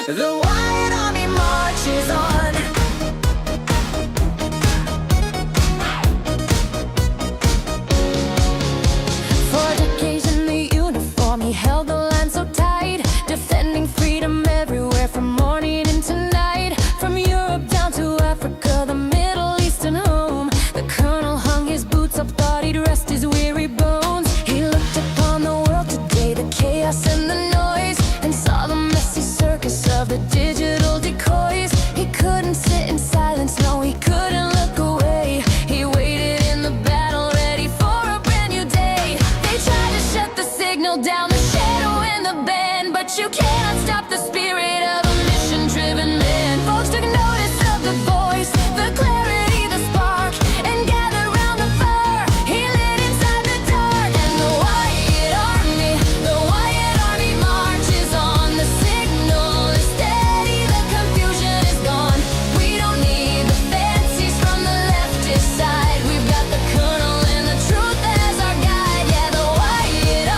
The Wyatt Army marches on. For decades in the uniform, he held the line so tight, defending freedom everywhere from morning into night. From Europe down to Africa, the Middle East and home, the colonel hung his boots up, thought he'd rest his weary bones. He looked upon the world today, the chaos and the noise, and saw the messy circus of the digital decoys. He couldn't sit in silence, no, he couldn't look away. He waited in the battle, ready for a brand new day. They tried to shut the signal down, the shadow and the band, but you cannot stop the spirit of a mission-driven man. Folks took notice of the voice, the clarity, the spark, and gathered round the fire. He lit inside the dark, and the Wyatt Army marches on. The signal is steady, the confusion is gone. We don't need the fancies from the leftist side. We've got the colonel and the truth as our guide. Yeah, the Wyatt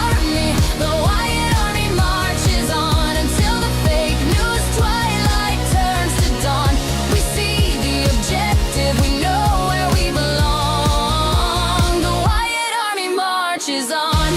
Army marches on until the fake news twilight turns to dawn. We see the objective, we know where we belong. The Wyatt Army marches on.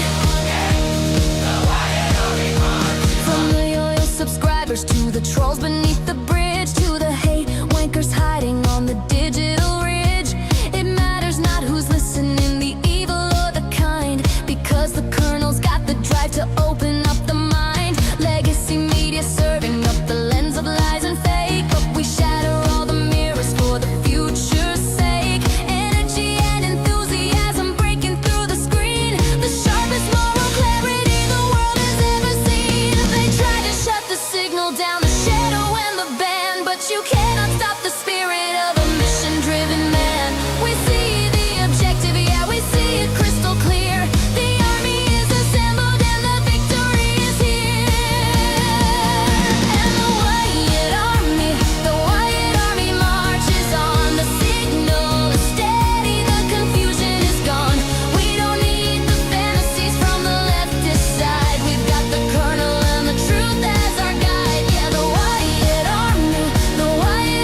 From the loyal subscribers to the trolls beneath the bridge, to the hate wankers hiding on the digital ridge. It matters not who's listening, the evil or the kind, because the colonel's got the drive to open up the mind. Legacy media serving up the lens of lies and fake, but we shatter all the mirrors for the future's sake. Energy and enthusiasm breaking through the screen, the sharpest moral clarity the world has ever seen. They tried to shut the signal down, the shadow and the band, but you cannot stop the spirit of a mission-driven man. We see the objective, yeah, we see it crystal clear. The army is assembled and the victory is here. And the Wyatt Army marches on. The signal is steady, the confusion is gone. We don't need the fantasies from the leftist side. We've got the colonel and the truth as our guide. Yeah, the Wyatt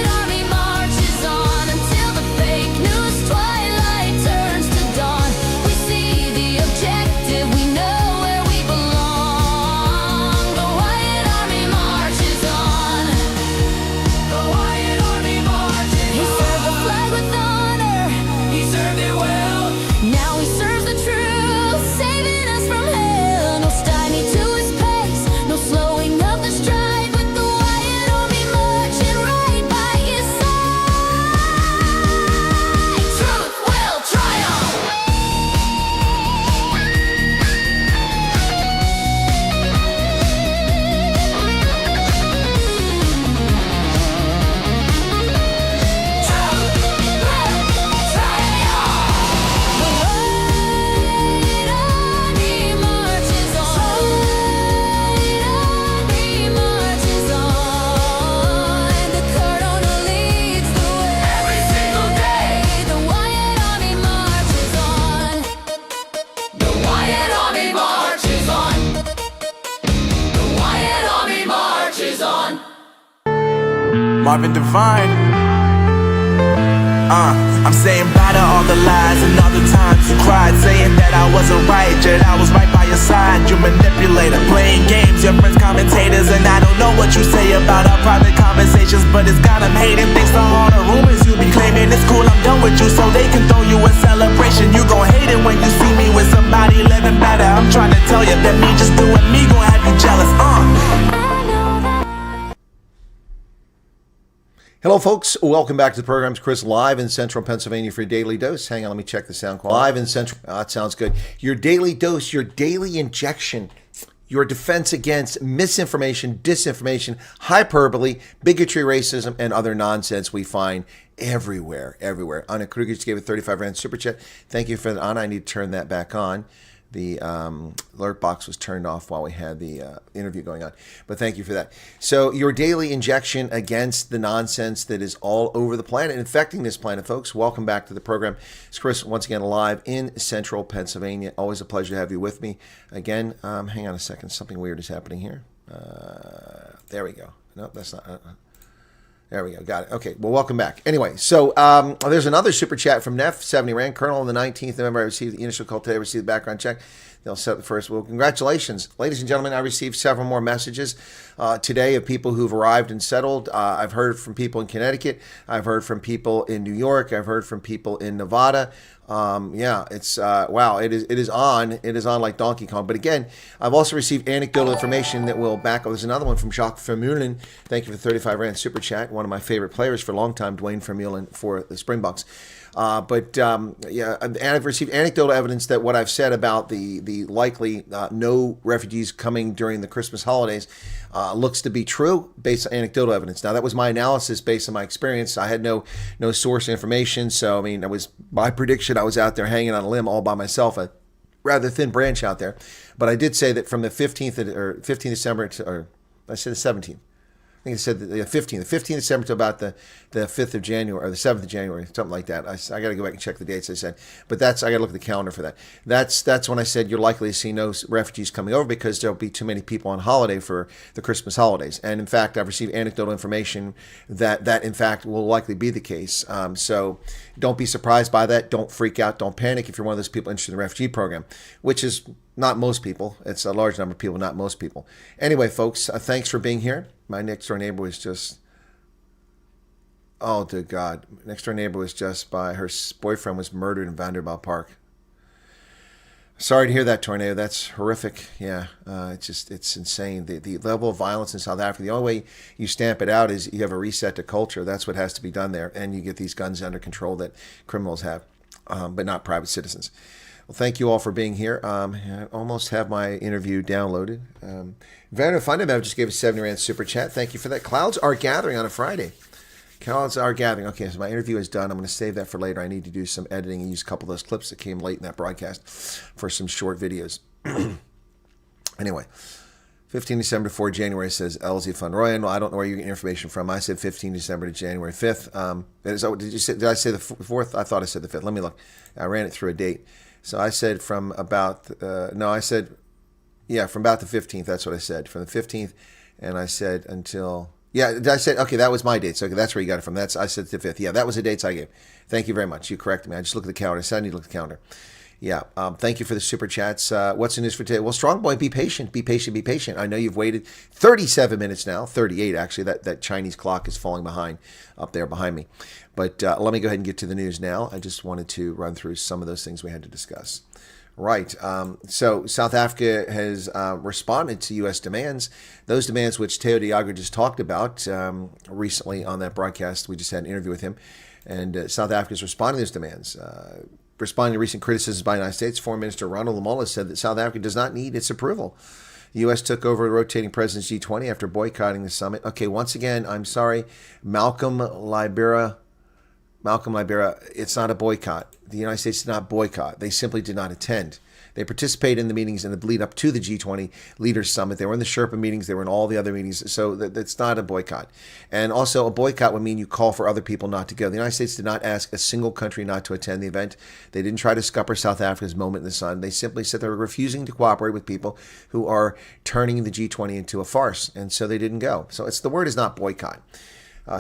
Army marches on until the fake news twilight turns to dawn. We see the objective, we know where we belong. The Wyatt Army marches on. The Wyatt Army marches on. He served the flag with honor, he served it well. Now he serves the truth, saving us from hell. No stymie to his pace, no slowing of the stride, with the Wyatt Army marching right by his side. Truth will triumph. Marvin Devine. I'm saying bye to all the lies and all the times you cried, saying that I wasn't right, yet I was right by your side. You manipulator, playing games, your friends commentators, and I don't know what you say about our private conversations, but it's got them hating. Thanks to all the rumors you be claiming. It's cool, I'm done with you, so they can throw you a celebration. You gon' hate it when you see me with somebody living better. I'm trying to tell you that me just doing me gon' have you jealous. Hello, folks. Welcome back to the program. It's Chris, live in Central Pennsylvania for your daily dose. Hang on, let me check the sound quality. Live in Central. Oh, that sounds good. Your daily dose, your daily injection, your defense against misinformation, disinformation, hyperbole, bigotry, racism, and other nonsense we find everywhere. Anna Kruger just gave a 35 Rand super chat. Thank you for that, Anna. I need to turn that back on. The alert box was turned off while we had the interview going on. But thank you for that. So your daily injection against the nonsense that is all over the planet, infecting this planet, folks. Welcome back to the program. It's Chris, once again, live in Central Pennsylvania. Always a pleasure to have you with me. Again, hang on a second. Something weird is happening here. There we go. No, that's not. There we go. Got it. Okay. Well, welcome back. Anyway, so there's another super chat from Neff, 70 Rand. Colonel, on the 19th of November, I received the initial call today. I received the background check. They'll set the first. Well, congratulations. Ladies and gentlemen, I received several more messages today of people who've arrived and settled. I've heard from people in Connecticut. I've heard from people in New York. I've heard from people in Nevada. Yeah, it's wow. It is on. It is on like Donkey Kong. But again, I've also received anecdotal information that will back up. There's another one from Jacques Vermeulen. Thank you for 35 Rand super chat. One of my favorite players for a long time, Dwayne Vermeulen for the Springboks. Yeah, and I've received anecdotal evidence that what I've said about the likely no refugees coming during the Christmas holidays looks to be true based on anecdotal evidence. Now, that was my analysis based on my experience. I had no source information, so I mean, it was my prediction. I was out there hanging on a limb all by myself, a rather thin branch out there. But I did say that from the 15th or 15th December to, or I said the 17th. I think it said the 15th December to about the 5th of January or the 7th of January, something like that. I got to go back and check the dates I said. But I got to look at the calendar for that. That's when I said you're likely to see no refugees coming over because there'll be too many people on holiday for the Christmas holidays. And in fact, I've received anecdotal information that in fact will likely be the case. So don't be surprised by that. Don't freak out. Don't panic if you're one of those people interested in the refugee program, which is not most people. It's a large number of people, not most people. Anyway, folks, thanks for being here. My next door neighbor was just, oh, dear God. Next door neighbor was just her boyfriend was murdered in Vanderbilt Park. Sorry to hear that, Tornado. That's horrific. Yeah, it's insane. The level of violence in South Africa, the only way you stamp it out is you have a reset to culture. That's what has to be done there. And you get these guns under control that criminals have, but not private citizens. Well, thank you all for being here. I almost have my interview downloaded. Werner Fundamental just gave a 70 Rand super chat. Thank you for that. Clouds are gathering on a Friday. Clouds are gathering. Okay, so my interview is done. I'm going to save that for later. I need to do some editing and use a couple of those clips that came late in that broadcast for some short videos. Anyway, 15 December to 4 January says LZ Van Rooyen. Well, I don't know where you're getting information from. I said 15 December to January 5th. Did I say the 4th? I thought I said the 5th. Let me look. I ran it through a date. So I said from about, from about the 15th. That's what I said. From the 15th, and I said until, I said, okay, that was my date. So that's where you got it from. I said the 5th. Yeah, that was the dates I gave. Thank you very much. You corrected me. I just looked at the calendar. I said I need to look at the calendar. Yeah, thank you for the super chats. What's the news for today? Well, Strong Boy, be patient. Be patient. Be patient. I know you've waited 37 minutes now, 38 actually. That Chinese clock is falling behind up there behind me. But let me go ahead and get to the news now. I just wanted to run through some of those things we had to discuss. Right. So South Africa has responded to U.S. demands, those demands which Teo Diago just talked about recently on that broadcast. We just had an interview with him. And South Africa is responding to those demands. Responding to recent criticisms by the United States, Foreign Minister Ronald Lamola said that South Africa does not need its approval. The U.S. took over the rotating president's G20 after boycotting the summit. Okay, once again, I'm sorry. Malcolm Libera, it's not a boycott. The United States did not boycott. They simply did not attend. They participated in the meetings in the lead up to the G20 Leaders Summit. They were in the Sherpa meetings. They were in all the other meetings. So that's not a boycott. And also, a boycott would mean you call for other people not to go. The United States did not ask a single country not to attend the event. They didn't try to scupper South Africa's moment in the sun. They simply said they were refusing to cooperate with people who are turning the G20 into a farce. And so they didn't go. So the word is not boycott.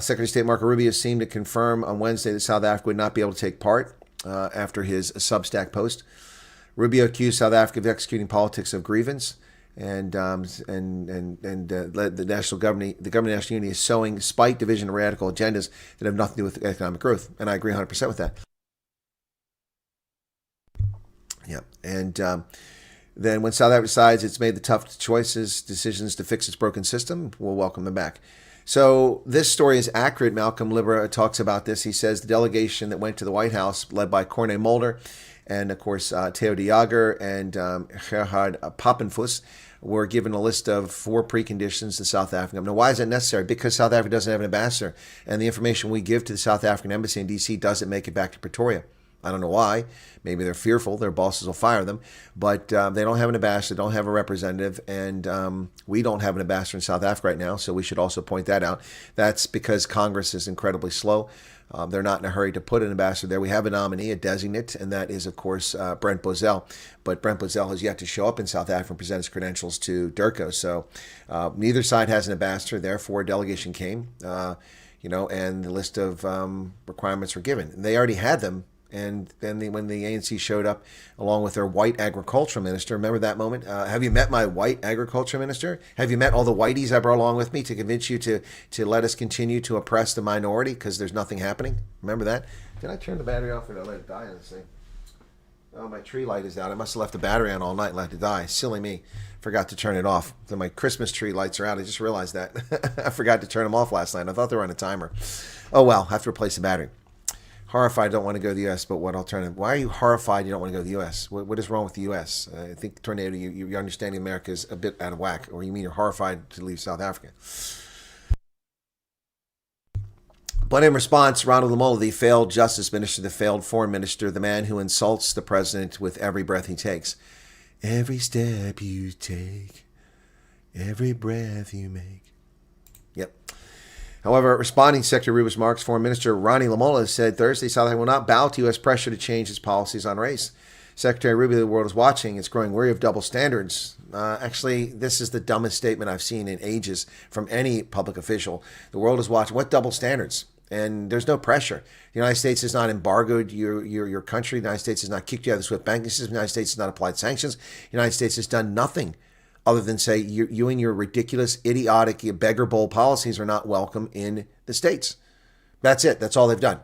Secretary of State Marco Rubio seemed to confirm on Wednesday that South Africa would not be able to take part after his Substack post. Rubio accused South Africa of executing politics of grievance, and the national government, the government of national unity, is sowing spite, division, and radical agendas that have nothing to do with economic growth. And I agree 100% with that. Yeah, and then when South Africa decides it's made the tough decisions to fix its broken system, we'll welcome them back. So this story is accurate. Malcolm Libera talks about this. He says the delegation that went to the White House, led by Corné Mulder, and of course Teo de Jager and Gerhard Papenfuss, were given a list of 4 preconditions to South Africa. Now, why is that necessary? Because South Africa doesn't have an ambassador, and the information we give to the South African embassy in D.C. doesn't make it back to Pretoria. I don't know why. Maybe they're fearful their bosses will fire them. But they don't have an ambassador, don't have a representative, and we don't have an ambassador in South Africa right now, so we should also point that out. That's because Congress is incredibly slow. They're not in a hurry to put an ambassador there. We have a nominee, a designate, and that is, of course, Brent Bozell. But Brent Bozell has yet to show up in South Africa and present his credentials to Durko. So neither side has an ambassador. Therefore, a delegation came, and the list of requirements were given. And they already had them. And then when the ANC showed up along with their white agriculture minister, remember that moment? Have you met my white agriculture minister? Have you met all the whiteys I brought along with me to convince you to let us continue to oppress the minority because there's nothing happening? Remember that? Did I turn the battery off or did I let it die on this thing? Oh, my tree light is out. I must have left the battery on all night and let it die. Silly me. Forgot to turn it off. So my Christmas tree lights are out. I just realized that. I forgot to turn them off last night. I thought they were on a timer. Oh, well. I have to replace the battery. Horrified, don't want to go to the U.S., but what alternative? Why are you horrified you don't want to go to the U.S.? What is wrong with the U.S.? I think, Tornado, your understanding of America is a bit out of whack, or you mean you're horrified to leave South Africa. But in response, Ronald Lamola, the failed justice minister, the failed foreign minister, the man who insults the president with every breath he takes. Every step you take, every breath you make. Yep. However, responding to Secretary Rubio's remarks, Foreign Minister Ronnie Lamola said Thursday South Africa will not bow to U.S. pressure to change its policies on race. Secretary Rubio, the world is watching. It's growing weary of double standards. Actually, this is the dumbest statement I've seen in ages from any public official. The world is watching. What double standards? And there's no pressure. The United States has not embargoed your country. The United States has not kicked you out of the SWIFT banking system. The United States has not applied sanctions. The United States has done nothing other than say you and your ridiculous, idiotic, beggar bowl policies are not welcome in the States. That's it. That's all they've done.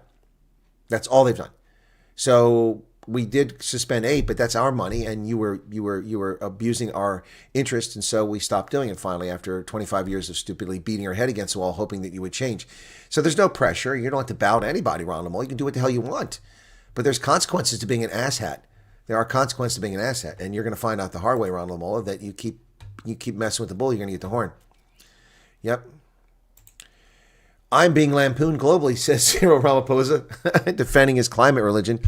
That's all they've done. So we did suspend aid, but that's our money, and you were abusing our interest, and so we stopped doing it finally after 25 years of stupidly beating our head against the wall, hoping that you would change. So there's no pressure. You don't have to bow to anybody, Ron Lamola. You can do what the hell you want, but there's consequences to being an asshat. There are consequences to being an asshat, and you're going to find out the hard way, Ron Lamola, that you keep messing with the bull, you're going to get the horn. Yep. I'm being lampooned globally, says Cyril Ramaphosa, defending his climate religion.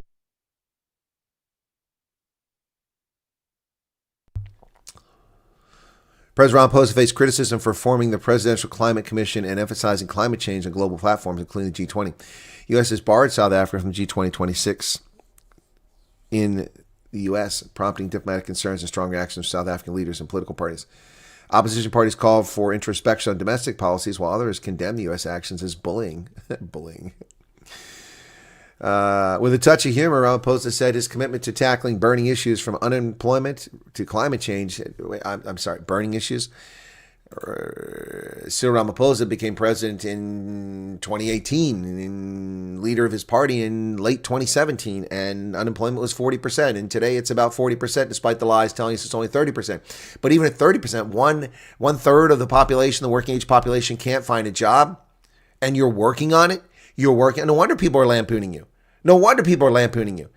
President Ramaphosa faced criticism for forming the Presidential Climate Commission and emphasizing climate change on global platforms, including the G20. U.S. has barred South Africa from G20 26 in the U.S., prompting diplomatic concerns and strong reactions from South African leaders and political parties. Opposition parties called for introspection on domestic policies, while others condemned the U.S. actions as bullying. Bullying. With a touch of humor, Ramaphosa said his commitment to tackling burning issues from unemployment to climate change. Burning issues. Cyril Ramaphosa became president in 2018 and leader of his party in late 2017, and unemployment was 40%, and today it's about 40%, despite the lies telling us it's only 30%. But even at 30%, one third of the population, the working age population, can't find a job, and you're working on it. You're working. No wonder people are lampooning you. No wonder people are lampooning you.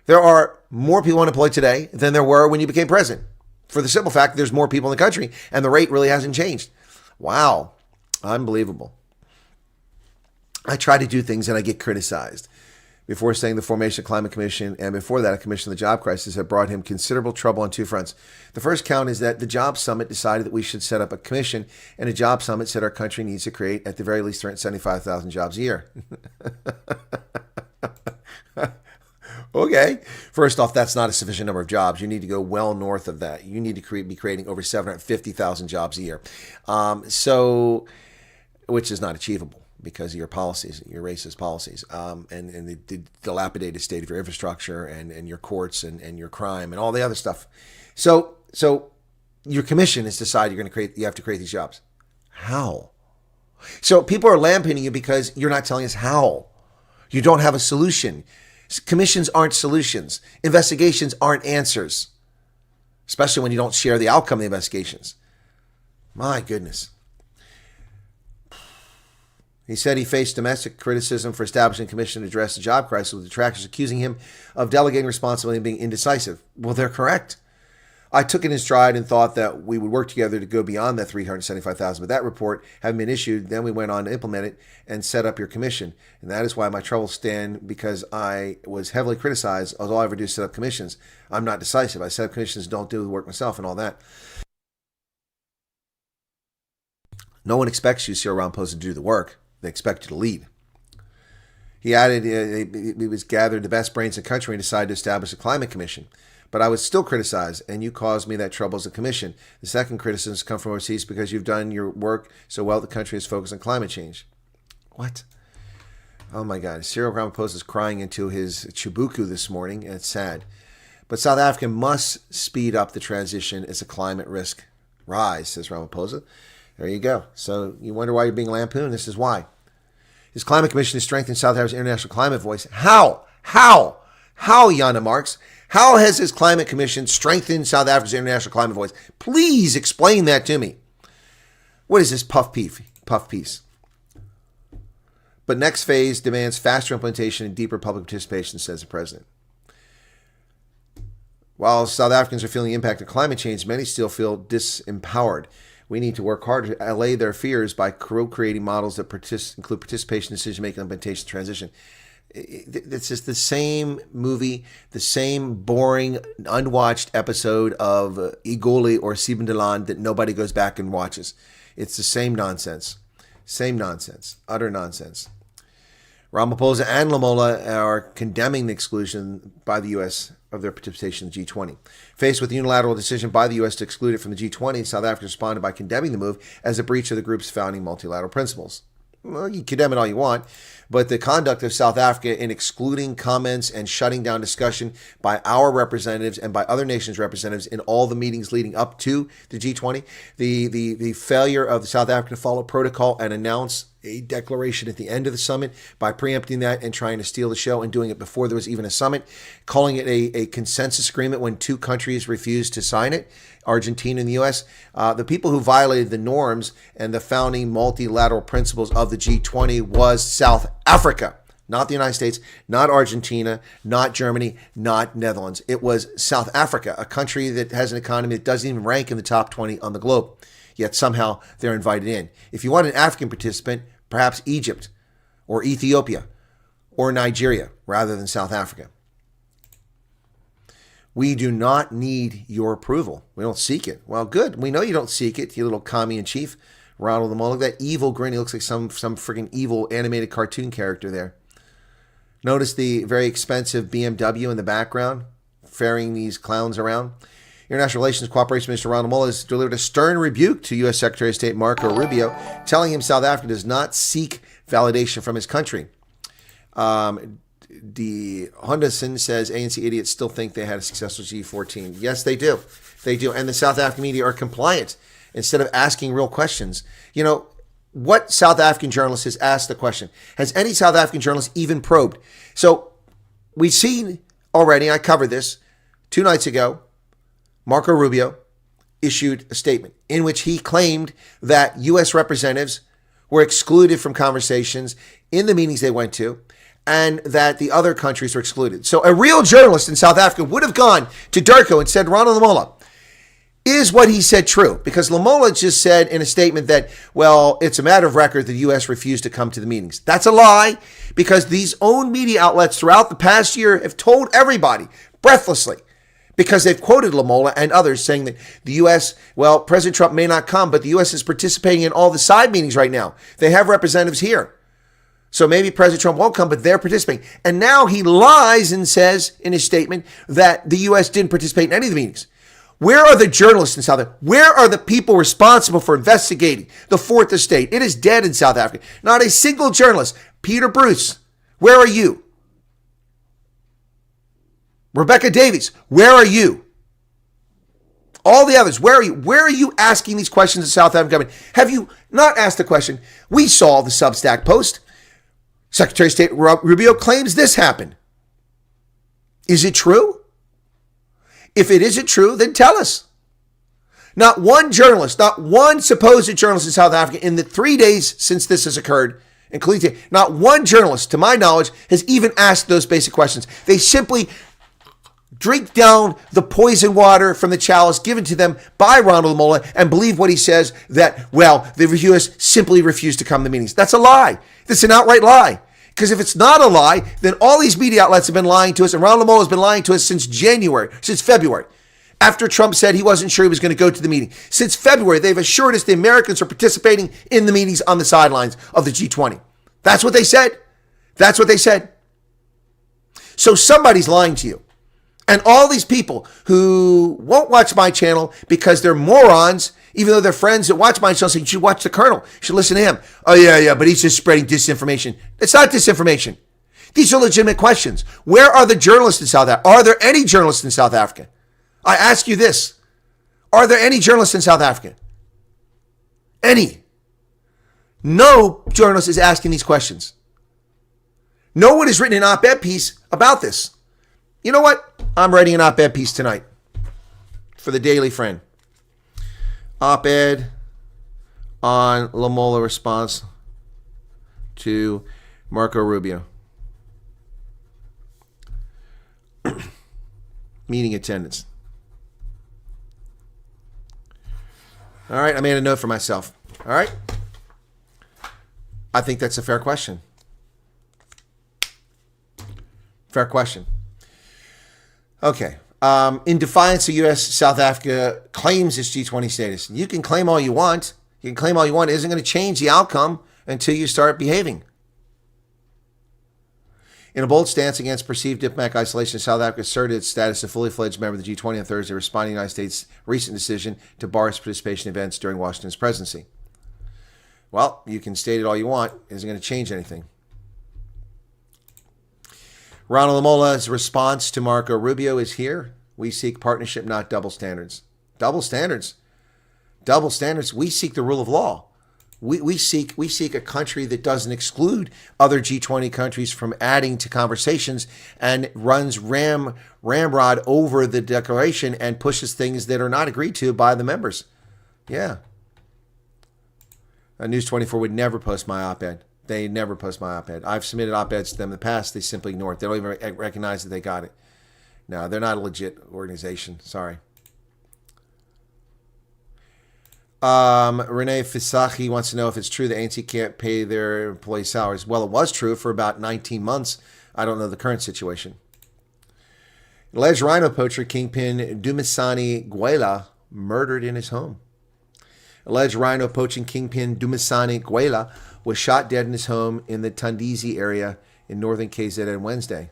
There are more people unemployed today than there were when you became president. For the simple fact that there's more people in the country and the rate really hasn't changed. Wow. Unbelievable. I try to do things and I get criticized. Before saying the formation of Climate Commission, and before that, a commission on the job crisis, have brought him considerable trouble on two fronts. The first count is that the Job Summit decided that we should set up a commission, and a Job Summit said our country needs to create at the very least 375,000 jobs a year. Okay. First off, that's not a sufficient number of jobs. You need to go well north of that. You need to be creating over 750,000 jobs a year. Which is not achievable because of your policies, your racist policies, and the dilapidated state of your infrastructure and your courts and your crime and all the other stuff. So your commission has decided you have to create these jobs. How? So people are lampooning you because you're not telling us how. You don't have a solution. Commissions aren't solutions. Investigations aren't answers, especially when you don't share the outcome of the investigations. My goodness. He said he faced domestic criticism for establishing a commission to address the job crisis, with detractors accusing him of delegating responsibility and being indecisive. Well, they're correct. I took it in stride and thought that we would work together to go beyond that 375,000. But that report having been issued, then we went on to implement it and set up your commission. And that is why my troubles stand, because I was heavily criticized. All I ever do is set up commissions. I'm not decisive. I set up commissions, don't do the work myself and all that. No one expects you, Cyril Ramaphosa, to do the work. They expect you to lead. He added, he was gathered the best brains in the country and decided to establish a climate commission. But I was still criticized, and you caused me that trouble as a commission. The second criticisms come from overseas because you've done your work so well the country is focused on climate change. What? Oh my God. Cyril Ramaphosa is crying into his chibuku this morning, and it's sad. But South Africa must speed up the transition as a climate risk rise, says Ramaphosa. There you go. So you wonder why you're being lampooned? This is why. His climate commission has strengthened South Africa's international climate voice. How? How, Yana Marks? How has his climate commission strengthened South Africa's international climate voice? Please explain that to me. What is this puff piece? But next phase demands faster implementation and deeper public participation, says the president. While South Africans are feeling the impact of climate change, many still feel disempowered. We need to work hard to allay their fears by co-creating models that include participation, decision-making, implementation, transition. It's just the same movie, the same boring, unwatched episode of Igoli or Sibendaland that nobody goes back and watches. It's the same nonsense. Same nonsense. Utter nonsense. Ramaphosa and Lamola are condemning the exclusion by the U.S. of their participation in the G20. Faced with the unilateral decision by the U.S. to exclude it from the G20, South Africa responded by condemning the move as a breach of the group's founding multilateral principles. Well, you condemn it all you want, but the conduct of South Africa in excluding comments and shutting down discussion by our representatives and by other nations' representatives in all the meetings leading up to the G20, the failure of South Africa to follow protocol and announce a declaration at the end of the summit by preempting that and trying to steal the show and doing it before there was even a summit, calling it a consensus agreement when two countries refused to sign it, Argentina and the U.S. The people who violated the norms and the founding multilateral principles of the G20 was South Africa, not the United States, not Argentina, not Germany, not Netherlands. It was South Africa, a country that has an economy that doesn't even rank in the top 20 on the globe. Yet somehow they're invited in. If you want an African participant, perhaps Egypt or Ethiopia or Nigeria rather than South Africa. We do not need your approval. We don't seek it. Well, good. We know you don't seek it, you little commie-in-chief, Ronald the Mole. That evil grin. He looks like some freaking evil animated cartoon character there. Notice the very expensive BMW in the background, ferrying these clowns around. International Relations Cooperation Minister Ronald Muller has delivered a stern rebuke to U.S. Secretary of State Marco Rubio, telling him South Africa does not seek validation from his country. The Honderson says ANC idiots still think they had a successful G14. Yes, they do. They do. And the South African media are compliant instead of asking real questions. You know, what South African journalist has asked the question? Has any South African journalist even probed? So we've seen already, I covered this 2 nights ago, Marco Rubio issued a statement in which he claimed that U.S. representatives were excluded from conversations in the meetings they went to and that the other countries were excluded. So a real journalist in South Africa would have gone to Durko and said, Ronald Lamola, is what he said true? Because Lamola just said in a statement that, well, it's a matter of record that the U.S. refused to come to the meetings. That's a lie, because these own media outlets throughout the past year have told everybody breathlessly, because they've quoted Lamola and others saying that the U.S., well, President Trump may not come, but the U.S. is participating in all the side meetings right now. They have representatives here. So maybe President Trump won't come, but they're participating. And now he lies and says in his statement that the U.S. didn't participate in any of the meetings. Where are the journalists in South Africa? Where are the people responsible for investigating the Fourth Estate? It is dead in South Africa. Not a single journalist. Peter Bruce, where are you? Rebecca Davies, where are you? All the others, where are you? Where are you asking these questions of the South African government? Have you not asked the question? We saw the Substack post. Secretary of State Rubio claims this happened. Is it true? If it isn't true, then tell us. Not one journalist, not one supposed journalist in South Africa in the 3 days since this has occurred, including not one journalist, to my knowledge, has even asked those basic questions. They simply drink down the poison water from the chalice given to them by Ronald Lamola and believe what he says that, well, the reviewers simply refuse to come to meetings. That's a lie. That's an outright lie. Because if it's not a lie, then all these media outlets have been lying to us, and Ronald Lamola has been lying to us since February. After Trump said he wasn't sure he was going to go to the meeting. Since February, they've assured us the Americans are participating in the meetings on the sidelines of the G20. That's what they said. That's what they said. So somebody's lying to you. And all these people who won't watch my channel because they're morons, even though they're friends that watch my channel, say, you should watch the Colonel. You should listen to him. Oh, yeah, but he's just spreading disinformation. It's not disinformation. These are legitimate questions. Where are the journalists in South Africa? Are there any journalists in South Africa? I ask you this. Are there any journalists in South Africa? Any? No journalist is asking these questions. No one has written an op-ed piece about this. You know what? I'm writing an op-ed piece tonight for the Daily Friend. Op-ed on Lamola response to Marco Rubio. Meeting attendance. All right, I made a note for myself. All right? I think that's a fair question. Fair question. Okay. In defiance of U.S., South Africa claims its G20 status. You can claim all you want. You can claim all you want. It isn't going to change the outcome until you start behaving. In a bold stance against perceived diplomatic isolation, South Africa asserted its status as a fully fledged member of the G20 on Thursday, responding to the United States' recent decision to bar its participation in events during Washington's presidency. Well, you can state it all you want. It isn't going to change anything. Ronald Lamola's response to Marco Rubio is here. We seek partnership, not double standards. Double standards. Double standards. We seek the rule of law. We seek a country that doesn't exclude other G20 countries from adding to conversations and runs ramrod over the declaration and pushes things that are not agreed to by the members. Yeah. News 24 would never post my op-ed. They never post my op-ed. I've submitted op-eds to them in the past. They simply ignore it. They don't even recognize that they got it. No, they're not a legit organization. Sorry. Renee Fisachi wants to know if it's true the ANC can't pay their employees' salaries. Well, it was true for about 19 months. I don't know the current situation. Alleged rhino poacher kingpin Dumisani Gwela murdered in his home. Alleged rhino poaching kingpin Dumisani Gwela was shot dead in his home in the Tandisi area in northern KZN Wednesday.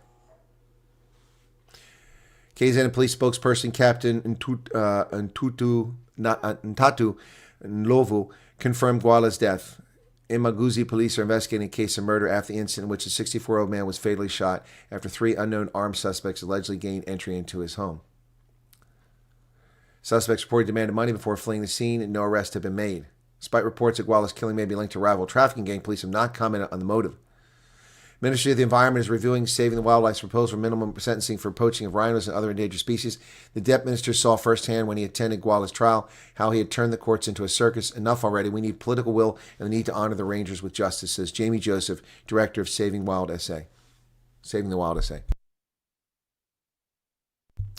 KZN police spokesperson Captain Ntatu Ndlovu confirmed Gwala's death. Imaguzi police are investigating a case of murder after the incident in which a 64-year-old man was fatally shot after 3 unknown armed suspects allegedly gained entry into his home. Suspects reported demanded money before fleeing the scene, and no arrests have been made. Despite reports that Gwala's killing may be linked to a rival trafficking gang, police have not commented on the motive. Ministry of the Environment is reviewing Saving the Wildlife's proposal for minimum sentencing for poaching of rhinos and other endangered species. The Deputy Minister saw firsthand when he attended Gwala's trial how he had turned the courts into a circus. Enough already. We need political will and the need to honor the rangers with justice, says Jamie Joseph, Director of Saving the Wild SA.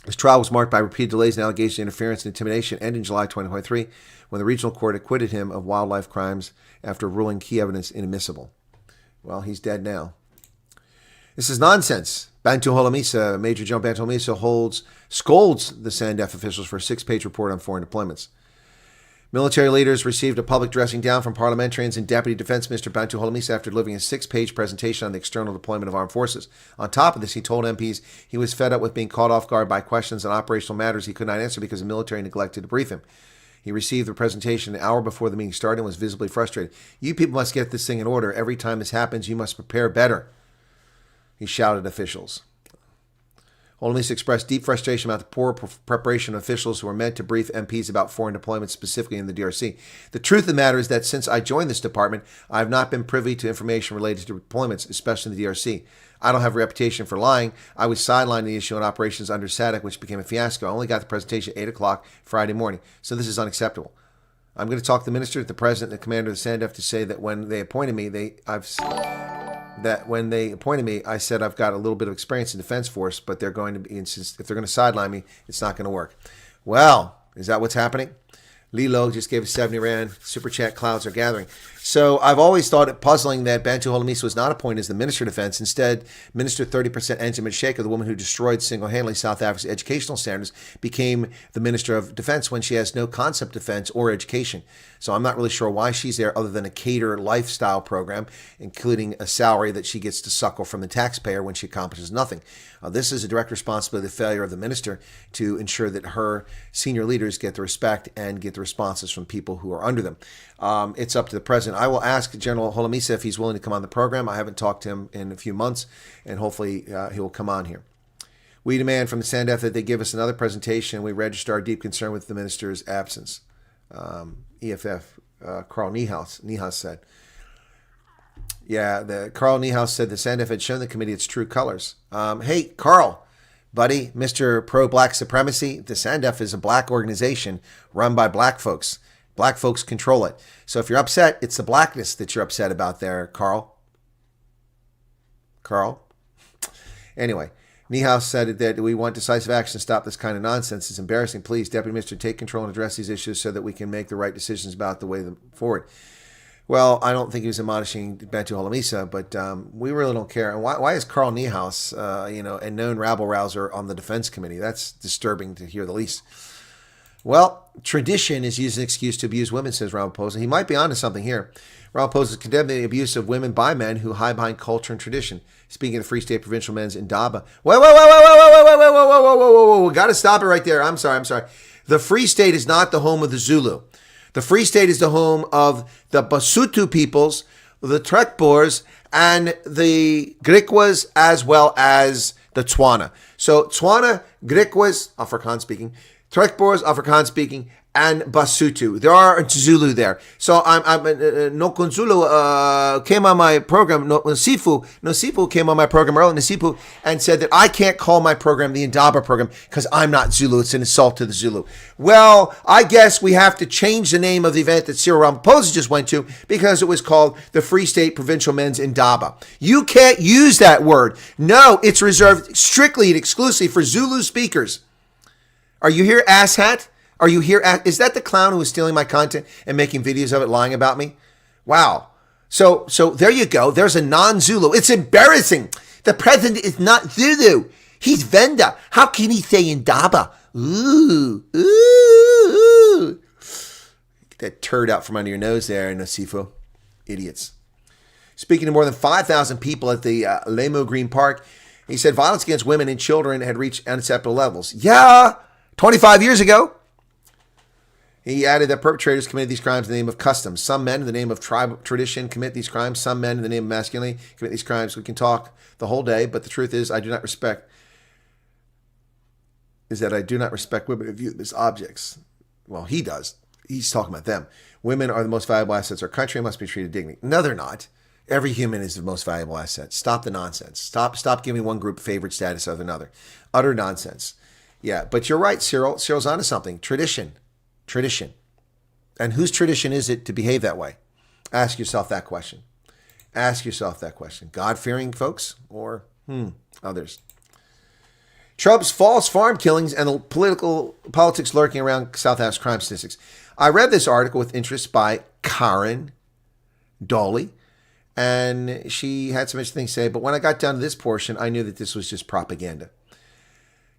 His trial was marked by repeated delays and allegations of interference and intimidation, and in July 2023, when the regional court acquitted him of wildlife crimes after ruling key evidence inadmissible. Well, he's dead now. This is nonsense. Bantu Holomisa, Major General Bantu Holomisa scolds the SANDF officials for a 6-page report on foreign deployments. Military leaders received a public dressing down from parliamentarians and Deputy Defense Minister Bantu Holomisa after delivering a 6-page presentation on the external deployment of armed forces. On top of this, he told MPs he was fed up with being caught off guard by questions on operational matters he could not answer because the military neglected to brief him. He received the presentation an hour before the meeting started and was visibly frustrated. You people must get this thing in order. Every time this happens, you must prepare better, he shouted at officials. Holomisa expressed deep frustration about the poor preparation of officials who were meant to brief MPs about foreign deployments, specifically in the DRC. The truth of the matter is that since I joined this department, I have not been privy to information related to deployments, especially in the DRC. I don't have a reputation for lying. I was sidelining the issue on operations under SADC, which became a fiasco. I only got the presentation at 8 o'clock Friday morning, so this is unacceptable. I'm going to talk to the minister, the president, and the commander of the SANDF to say that when they appointed me, that when they appointed me, I said I've got a little bit of experience in defense force, but they're going to be if they're going to sideline me, it's not going to work. Well, is that what's happening? Lilo just gave us 70 Rand. Super chat clouds are gathering. So I've always thought it puzzling that Bantu Holomisa was not appointed as the Minister of Defense. Instead, Minister 30% Enzima Sheikh, the woman who destroyed single-handedly South Africa's educational standards, became the Minister of Defense when she has no concept of defense or education. So I'm not really sure why she's there other than a cater lifestyle program, including a salary that she gets to suckle from the taxpayer when she accomplishes nothing. This is a direct responsibility of the failure of the minister to ensure that her senior leaders get the respect and get the responses from people who are under them. It's up to the president. I will ask General Holomisa if he's willing to come on the program. I haven't talked to him in a few months, and hopefully he will come on here. We demand from the SANDF that they give us another presentation. We register our deep concern with the minister's absence. EFF, Carl Niehaus said. Yeah, Carl Niehaus said the SANDF had shown the committee its true colors. Hey, Carl, buddy, Mr. Pro-Black Supremacy, the SANDF is a black organization run by black folks. Black folks control it. So if you're upset, it's the blackness that you're upset about there, Carl. Anyway, Niehaus said that we want decisive action to stop this kind of nonsense. It's embarrassing. Please, Deputy Minister, take control and address these issues so that we can make the right decisions about the way forward. Well, I don't think he was admonishing Bantu Holomisa, but we really don't care. And why is Carl Niehaus, a known rabble-rouser on the Defense Committee? That's disturbing to hear the least. Well, tradition is used as an excuse to abuse women, says Ramaphosa. He might be onto something here. Ramaphosa is condemning the abuse of women by men who hide behind culture and tradition. Speaking of the Free State Provincial Men's Indaba. Whoa. Got to stop it right there. I'm sorry. The Free State is not the home of the Zulu. The Free State is the home of the Basotho peoples, the Trekboers, and the Griquas, as well as the Tswana. So Tswana, Griquas, Afrikaans speaking, Trekboers, Afrikaans speaking, and Basotho. There are Zulu there. So Nokunzulu came on my program. Nosifu came on my program earlier. Nosifu and said that I can't call my program the Indaba program because I'm not Zulu. It's an insult to the Zulu. Well, I guess we have to change the name of the event that Cyril Ramaphosa just went to because it was called the Free State Provincial Men's Indaba. You can't use that word. No, it's reserved strictly and exclusively for Zulu speakers. Are you here, asshat? Are you here? Is that the clown who was stealing my content and making videos of it, lying about me? Wow. So there you go. There's a non-Zulu. It's embarrassing. The president is not Zulu. He's Venda. How can he say Indaba? Ooh. Get that turd out from under your nose there, Nosifu. Idiots. Speaking to more than 5,000 people at the Lemo Green Park, he said violence against women and children had reached unacceptable levels. Yeah, 25 years ago. He added that perpetrators committed these crimes in the name of custom. Some men in the name of tribe tradition commit these crimes. Some men in the name of masculinity commit these crimes. We can talk the whole day, but the truth is I do not respect women who view them as objects. Well, he does. He's talking about them. Women are the most valuable assets of our country and must be treated dignity. No, they're not. Every human is the most valuable asset. Stop the nonsense. Stop giving one group favored status over another. Utter nonsense. Yeah, but you're right, Cyril. Cyril's onto something. Tradition. And whose tradition is it to behave that way? Ask yourself that question. God-fearing folks or others? Trump's false farm killings and the politics lurking around South Africa's crime statistics. I read this article with interest by Karen Dolly, and she had some interesting things to say, but when I got down to this portion, I knew that this was just propaganda.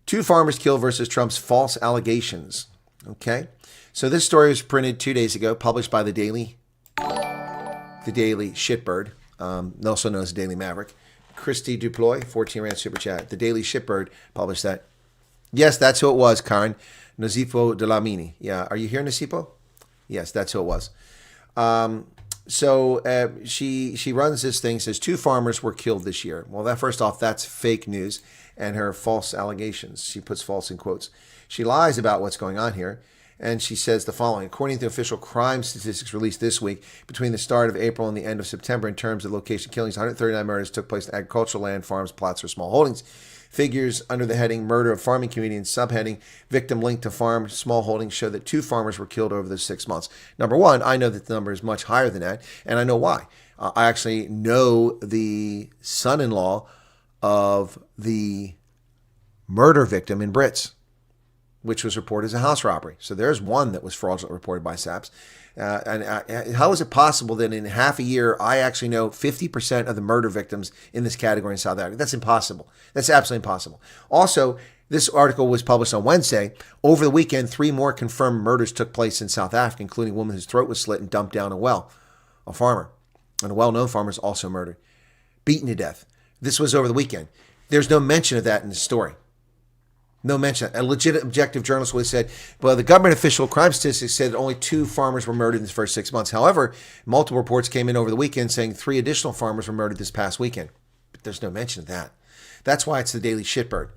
2 farmers killed versus Trump's false allegations. Okay? So this story was printed 2 days ago, published by the Daily Shitbird, also known as the Daily Maverick. Christy Duploy, 14 Rand Super Chat. The Daily Shitbird published that. Yes, that's who it was, Karen. Nosipo Delamini. Yeah, are you here, Nosipo? Yes, that's who it was. So she runs this thing, says 2 farmers were killed this year. Well, first off, that's fake news and her false allegations. She puts false in quotes. She lies about what's going on here. And she says the following. According to official crime statistics released this week, between the start of April and the end of September, in terms of location killings, 139 murders took place in agricultural land, farms, plots, or small holdings. Figures under the heading Murder of Farming Community and subheading Victim Linked to Farm Small Holdings show that 2 farmers were killed over those 6 months. Number one, I know that the number is much higher than that, and I know why. I actually know the son-in-law of the murder victim in Brits, which was reported as a house robbery. So there's one that was fraudulently reported by SAPS. How is it possible that in half a year, I actually know 50% of the murder victims in this category in South Africa? That's impossible. That's absolutely impossible. Also, this article was published on Wednesday. Over the weekend, 3 more confirmed murders took place in South Africa, including a woman whose throat was slit and dumped down a well. A farmer, and a well-known farmer, is also murdered, beaten to death. This was over the weekend. There's no mention of that in the story. No mention. A legit objective journalist would have said, well, the government official crime statistics said that only 2 farmers were murdered in the first 6 months. However, multiple reports came in over the weekend saying 3 additional farmers were murdered this past weekend. But there's no mention of that. That's why it's the Daily Shitbird.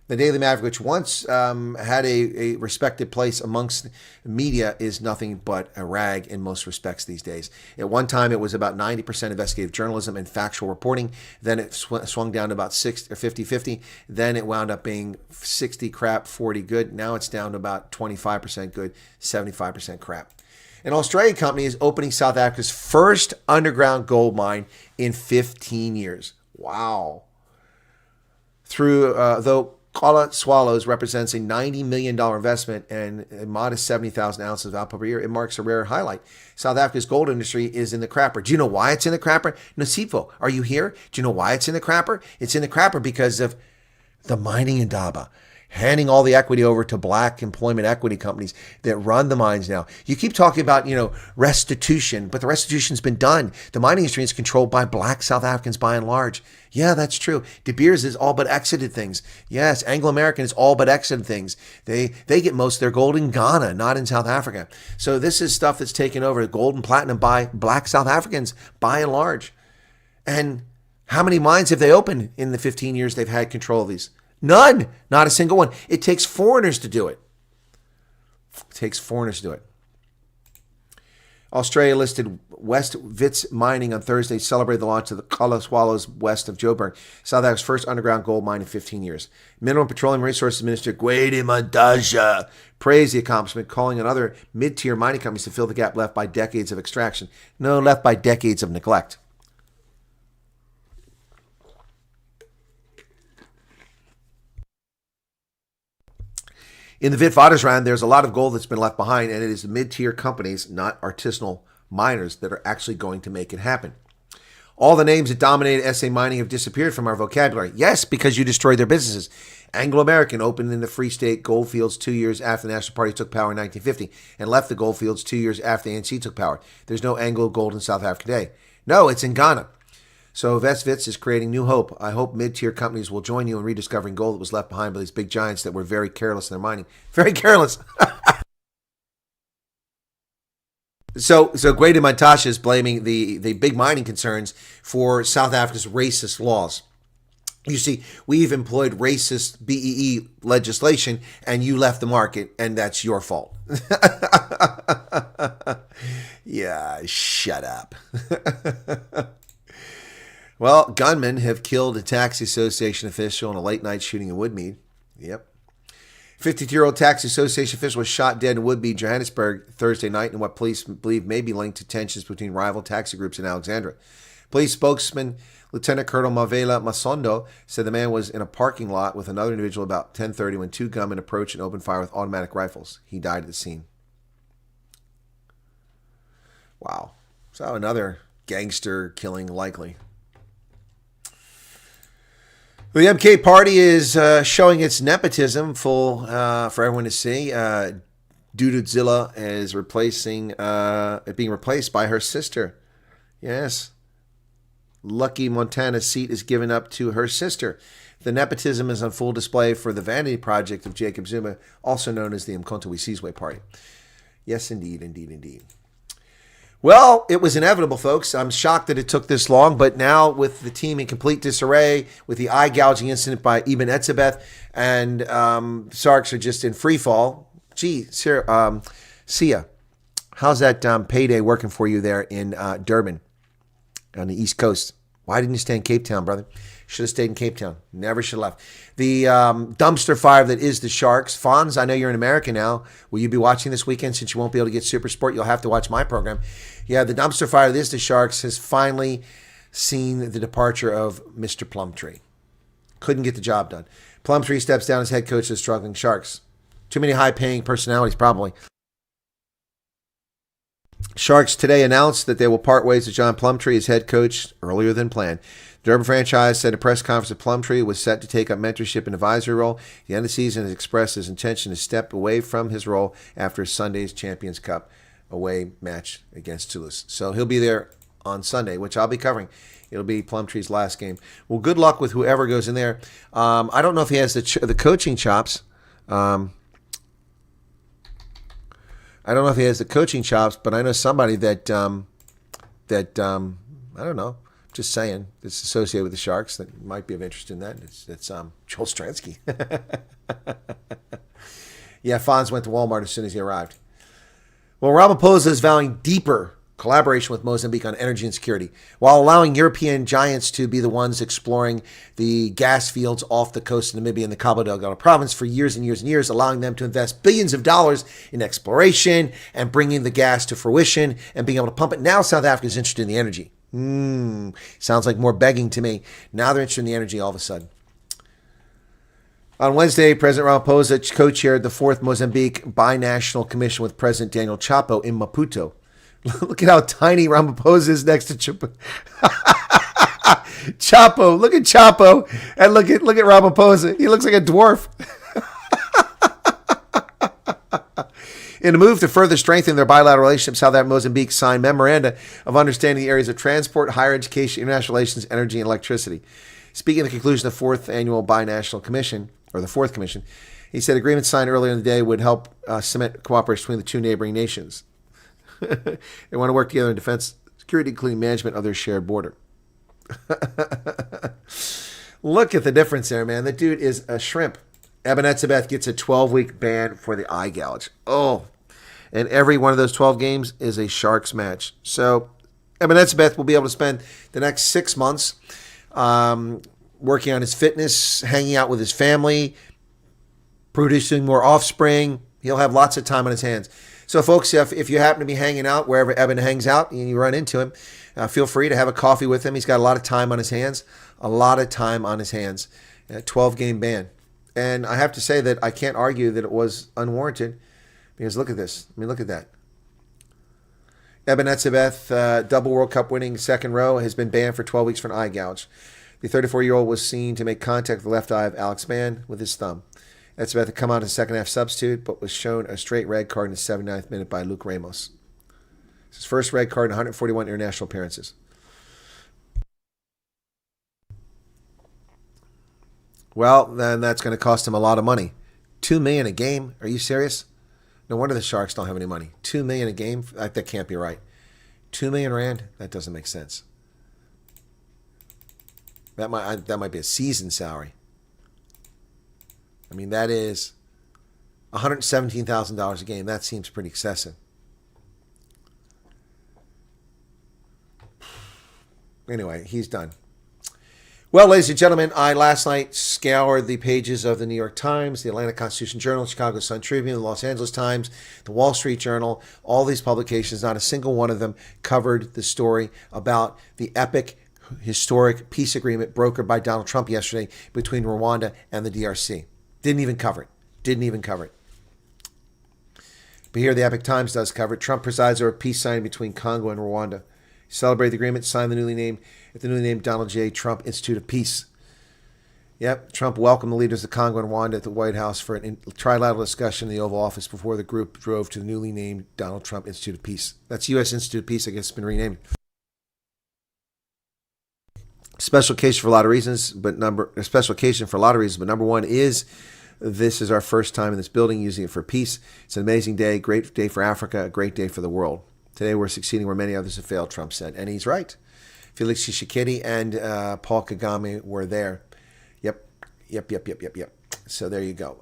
The Daily Maverick, which once had a respected place amongst media, is nothing but a rag in most respects these days. At one time, it was about 90% investigative journalism and factual reporting. Then it swung down to about 60 or 50-50. Then it wound up being 60 crap, 40 good. Now it's down to about 25% good, 75% crap. An Australian company is opening South Africa's first underground gold mine in 15 years. Wow. Though Kala Swallows represents a $90 million investment and a modest 70,000 ounces of output per year, it marks a rare highlight. South Africa's gold industry is in the crapper. Do you know why it's in the crapper? Nasipo, are you here? Do you know why it's in the crapper? It's in the crapper because of the mining indaba, handing all the equity over to black employment equity companies that run the mines now. You keep talking about, restitution, but the restitution's been done. The mining industry is controlled by black South Africans by and large. Yeah, that's true. De Beers has all but exited things. Yes, Anglo-American has all but exited things. They get most of their gold in Ghana, not in South Africa. So this is stuff that's taken over gold and platinum by black South Africans by and large. And how many mines have they opened in the 15 years they've had control of these? None. Not a single one. It takes foreigners to do it. Australia listed West Wits Mining on Thursday celebrated the launch of the Kala Swallows west of Joburg, South Africa's first underground gold mine in 15 years. Mineral and Petroleum Resources Minister Gwede Mantashe praised the accomplishment, calling on other mid-tier mining companies to fill the gap left by decades of extraction. No, left by decades of neglect. In the Witwatersrand, there's a lot of gold that's been left behind, and it is the mid-tier companies, not artisanal miners, that are actually going to make it happen. All the names that dominated SA mining have disappeared from our vocabulary. Yes, because you destroyed their businesses. Anglo-American opened in the Free State goldfields 2 years after the National Party took power in 1950 and left the goldfields 2 years after the ANC took power. There's no Anglo gold in South Africa today. No, it's in Ghana. So Westwits is creating new hope. I hope mid-tier companies will join you in rediscovering gold that was left behind by these big giants that were very careless in their mining. Very careless. So Gwede Mantashe is blaming the big mining concerns for South Africa's racist laws. You see, we've employed racist BEE legislation, and you left the market, and that's your fault. Yeah, shut up. Well, gunmen have killed a taxi association official in a late-night shooting in Woodmead. Yep. 52-year-old taxi association official was shot dead in Woodmead, Johannesburg, Thursday night in what police believe may be linked to tensions between rival taxi groups in Alexandra. Police spokesman Lieutenant Colonel Mavela Masondo said the man was in a parking lot with another individual about 10:30 when 2 gunmen approached and opened fire with automatic rifles. He died at the scene. Wow. So another gangster killing likely. The MK party is showing its nepotism for everyone to see. Dududzilla is being replaced by her sister. Yes. Lucky Montana's seat is given up to her sister. The nepotism is on full display for the vanity project of Jacob Zuma, also known as the Mkhonto weSizwe party. Yes, indeed, indeed, indeed. Well, it was inevitable, folks. I'm shocked that it took this long, but now with the team in complete disarray, with the eye gouging incident by Ibn Etzebeth, and Sarks are just in free fall. Gee, Sia, how's that payday working for you there in Durban on the East Coast? Why didn't you stay in Cape Town, brother? Should have stayed in Cape Town. Never should have left. The dumpster fire that is the Sharks. Fonz, I know you're in America now. Will you be watching this weekend? Since you won't be able to get Super Sport, you'll have to watch my program. Yeah, the dumpster fire that is the Sharks has finally seen the departure of Mr. Plumtree. Couldn't get the job done. Plumtree steps down as head coach of the struggling Sharks. Too many high-paying personalities, probably. Sharks today announced that they will part ways with John Plumtree as head coach earlier than planned. The Durban franchise said a press conference that Plumtree was set to take up mentorship and advisory role. At the end of the season has expressed his intention to step away from his role after Sunday's Champions Cup away match against Toulouse. So he'll be there on Sunday, which I'll be covering. It'll be Plumtree's last game. Well, good luck with whoever goes in there. I don't know if he has the coaching chops. I don't know if he has the coaching chops, but I know somebody that I don't know. Just saying, it's associated with the Sharks that might be of interest in that. It's Joel Stransky. Yeah, Fonz went to Walmart as soon as he arrived. Well, Ramaphosa is vowing deeper collaboration with Mozambique on energy and security, while allowing European giants to be the ones exploring the gas fields off the coast of Namibia and the Cabo Delgado province for years and years and years, allowing them to invest billions of dollars in exploration and bringing the gas to fruition and being able to pump it. Now South Africa is interested in the energy. Sounds like more begging to me. Now they're interested in the energy all of a sudden. On Wednesday, President Ramaphosa co-chaired the 4th Mozambique Binational Commission with President Daniel Chapo in Maputo. Look at how tiny Ramaphosa is next to Chapo. Chapo, look at Chapo, and look at Ramaphosa. He looks like a dwarf. In a move to further strengthen their bilateral relationship, South Africa and Mozambique signed memoranda of understanding in the areas of transport, higher education, international relations, energy, and electricity. Speaking of the conclusion of the 4th Annual Binational Commission, or the 4th Commission, he said agreements signed earlier in the day would help cement cooperation between the two neighboring nations. They want to work together in defense, security, including management of their shared border. Look at the difference there, man. The dude is a shrimp. Eben Etzebeth gets a 12-week ban for the eye gouge. Oh, and every one of those 12 games is a Sharks match. So Eben Etzebeth will be able to spend the next 6 months working on his fitness, hanging out with his family, producing more offspring. He'll have lots of time on his hands. So, folks, if you happen to be hanging out wherever Eben hangs out and you run into him, feel free to have a coffee with him. He's got a lot of time on his hands. A 12-game ban. And I have to say that I can't argue that it was unwarranted because look at this. I mean, look at that. Eben Etzebeth, double World Cup winning second row, has been banned for 12 weeks for an eye gouge. The 34-year-old was seen to make contact with the left eye of Alex Mann with his thumb. Etzebeth had come out as a second-half substitute, but was shown a straight red card in the 79th minute by Luke Ramos. It's his first red card in 141 international appearances. Well, then that's going to cost him a lot of money. $2 million a game? Are you serious? No wonder the Sharks don't have any money. $2 million a game? That can't be right. 2 million rand? That doesn't make sense. That might be a season salary. I mean, that is $117,000 a game. That seems pretty excessive. Anyway, he's done. Well, ladies and gentlemen, I last night scoured the pages of the New York Times, the Atlanta Constitution Journal, Chicago Sun-Tribune, the Los Angeles Times, the Wall Street Journal, all these publications. Not a single one of them covered the story about the epic, historic peace agreement brokered by Donald Trump yesterday between Rwanda and the DRC. Didn't even cover it. But here the Epic Times does cover it. Trump presides over peace signing between Congo and Rwanda. He celebrated the agreement, signed at the newly named Donald J. Trump Institute of Peace. Yep, Trump welcomed the leaders of Congo and Rwanda at the White House for a trilateral discussion in the Oval Office before the group drove to the newly named Donald Trump Institute of Peace. That's U.S. Institute of Peace, I guess it's been renamed. Special occasion for a lot of reasons, but number one is this is our first time in this building using it for peace. It's an amazing day, great day for Africa, a great day for the world. Today we're succeeding where many others have failed, Trump said. And he's right. Felix Tshisekedi and Paul Kagame were there. Yep. So there you go.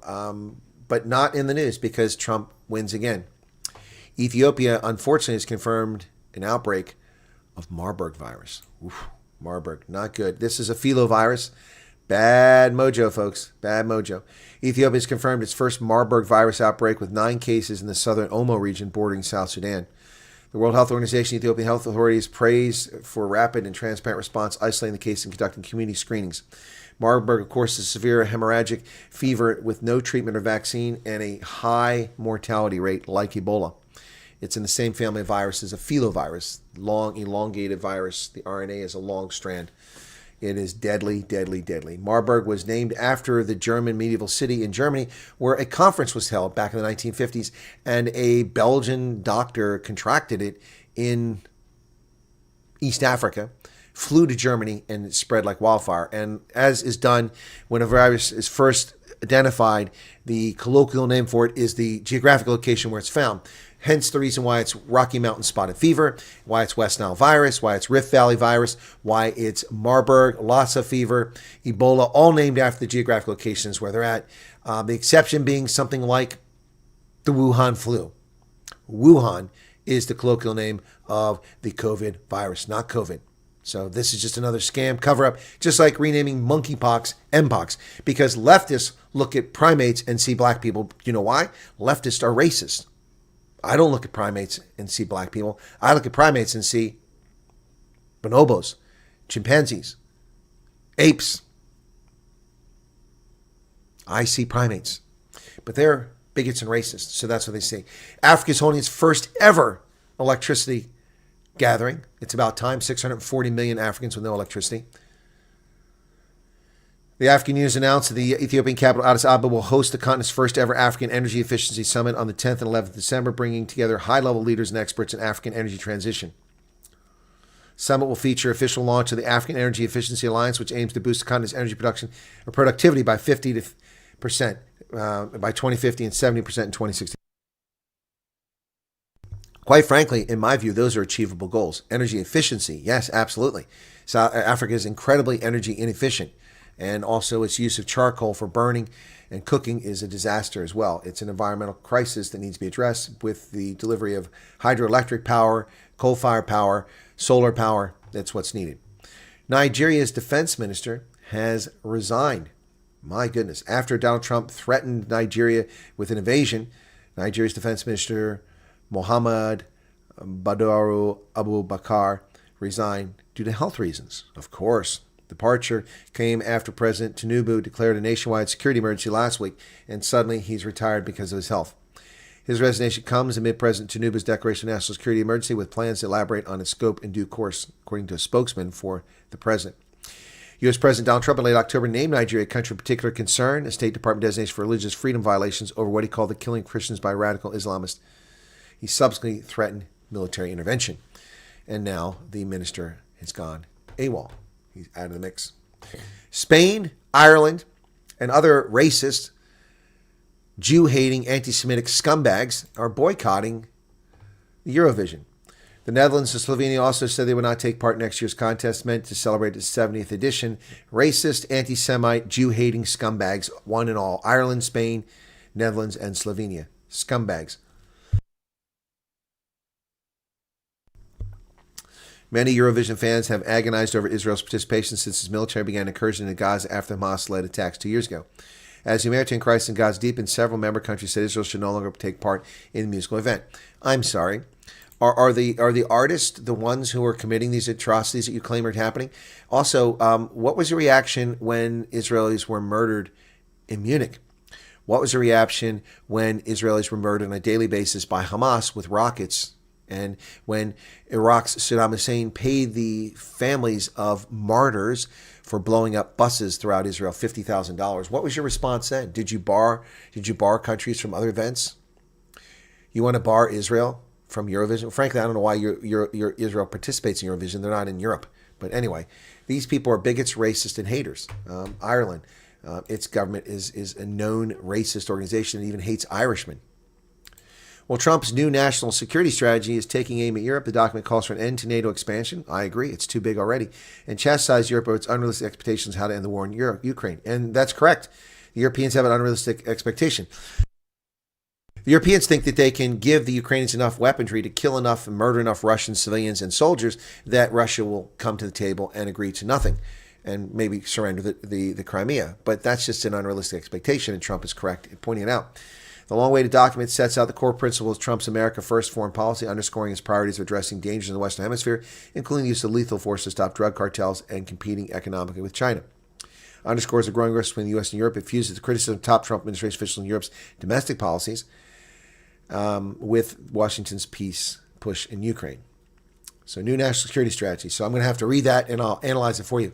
But not in the news because Trump wins again. Ethiopia, unfortunately, has confirmed an outbreak of Marburg virus. Marburg, not good. This is a filovirus. Bad mojo, folks. Bad mojo. Ethiopia has confirmed its first Marburg virus outbreak with 9 cases in the southern Omo region bordering South Sudan. The World Health Organization, Ethiopian health authorities praised for rapid and transparent response, isolating the case and conducting community screenings. Marburg, of course, is severe hemorrhagic fever with no treatment or vaccine and a high mortality rate like Ebola. It's in the same family of viruses, a filovirus, long elongated virus. The RNA is a long strand. It is deadly, deadly, deadly. Marburg was named after the German medieval city in Germany where a conference was held back in the 1950s, and a Belgian doctor contracted it in East Africa, flew to Germany, and it spread like wildfire. And as is done when a virus is first identified, the colloquial name for it is the geographic location where it's found. Hence the reason why it's Rocky Mountain spotted fever, why it's West Nile virus, why it's Rift Valley virus, why it's Marburg, Lassa fever, Ebola, all named after the geographic locations where they're at. The exception being something like the Wuhan flu. Wuhan is the colloquial name of the COVID virus, not COVID. So this is just another scam cover-up, just like renaming monkeypox Mpox, because leftists look at primates and see black people. You know why? Leftists are racist. I don't look at primates and see black people. I look at primates and see bonobos, chimpanzees, apes. I see primates. But they're bigots and racists, so that's what they see. Africa's holding its first ever electricity gathering. It's about time. 640 million Africans with no electricity. The African Union has announced that the Ethiopian capital Addis Ababa will host the continent's first ever African Energy Efficiency Summit on the 10th and 11th of December, bringing together high-level leaders and experts in African energy transition. Summit will feature official launch of the African Energy Efficiency Alliance, which aims to boost the continent's energy production or productivity by 50% by 2050 and 70% in 2060. Quite frankly, in my view, those are achievable goals. Energy efficiency, yes, absolutely. South Africa is incredibly energy inefficient. And also its use of charcoal for burning and cooking is a disaster as well. It's an environmental crisis that needs to be addressed with the delivery of hydroelectric power, coal-fired power, solar power. That's what's needed. Nigeria's defense minister has resigned. My goodness. After Donald Trump threatened Nigeria with an invasion, Nigeria's defense minister, Mohammed Badaru Abubakar, resigned due to health reasons. Of course. Departure came after President Tinubu declared a nationwide security emergency last week, and suddenly he's retired because of his health. His resignation comes amid President Tinubu's declaration of national security emergency, with plans to elaborate on its scope in due course, according to a spokesman for the president. U.S. President Donald Trump in late October named Nigeria a country of particular concern, a State Department designation for religious freedom violations over what he called the killing of Christians by radical Islamists. He subsequently threatened military intervention. And now the minister has gone AWOL. He's out of the mix. Spain, Ireland, and other racist, Jew-hating, anti-Semitic scumbags are boycotting the Eurovision. The Netherlands and Slovenia also said they would not take part in next year's contest meant to celebrate its 70th edition. Racist, anti-Semite, Jew-hating scumbags, one and all. Ireland, Spain, Netherlands, and Slovenia. Scumbags. Many Eurovision fans have agonized over Israel's participation since its military began incursion into Gaza after Hamas-led attacks 2 years ago. As the humanitarian crisis in Gaza deepened, several member countries said Israel should no longer take part in the musical event. I'm sorry. Are the artists the ones who are committing these atrocities that you claim are happening? Also, what was your reaction when Israelis were murdered in Munich? What was the reaction when Israelis were murdered on a daily basis by Hamas with rockets? And when Iraq's Saddam Hussein paid the families of martyrs for blowing up buses throughout Israel $50,000, what was your response then? Did you bar countries from other events? You want to bar Israel from Eurovision? Frankly, I don't know why your Israel participates in Eurovision. They're not in Europe. But anyway, these people are bigots, racists, and haters. Ireland, its government is a known racist organization that even hates Irishmen. Well, Trump's new national security strategy is taking aim at Europe. The document calls for an end to NATO expansion. I agree. It's too big already. And chastise Europe over its unrealistic expectations how to end the war in Ukraine. And that's correct. The Europeans have an unrealistic expectation. The Europeans think that they can give the Ukrainians enough weaponry to kill enough and murder enough Russian civilians and soldiers that Russia will come to the table and agree to nothing and maybe surrender the Crimea. But that's just an unrealistic expectation, and Trump is correct in pointing it out. The long-awaited document sets out the core principles of Trump's America First foreign policy, underscoring his priorities of addressing dangers in the Western Hemisphere, including the use of lethal force to stop drug cartels and competing economically with China. Underscores the growing risk between the U.S. and Europe. It fuses the criticism of top Trump administration officials in Europe's domestic policies with Washington's peace push in Ukraine. So, new national security strategy. So I'm going to have to read that and I'll analyze it for you.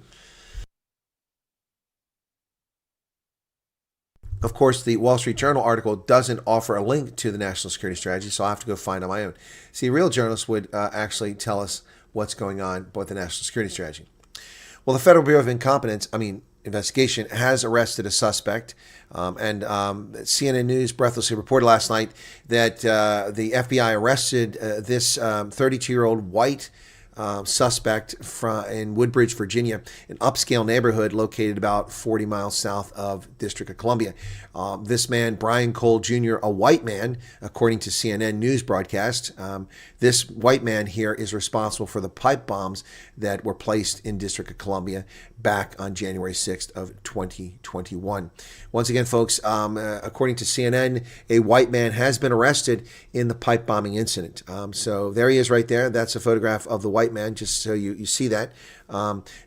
Of course, the Wall Street Journal article doesn't offer a link to the national security strategy, so I'll have to go find on my own. See, a real journalist would actually tell us what's going on with the national security strategy. Well, the Federal Bureau of Investigation has arrested a suspect, and CNN News breathlessly reported last night that the FBI arrested this 32-year-old white suspect in Woodbridge, Virginia, an upscale neighborhood located about 40 miles south of District of Columbia. This man, Brian Cole Jr., a white man, according to CNN News broadcast, this white man here is responsible for the pipe bombs that were placed in District of Columbia back on January 6th of 2021. Once again, folks, according to CNN, a white man has been arrested in the pipe bombing incident. So there he is right there. That's a photograph of the white man, just so you see that.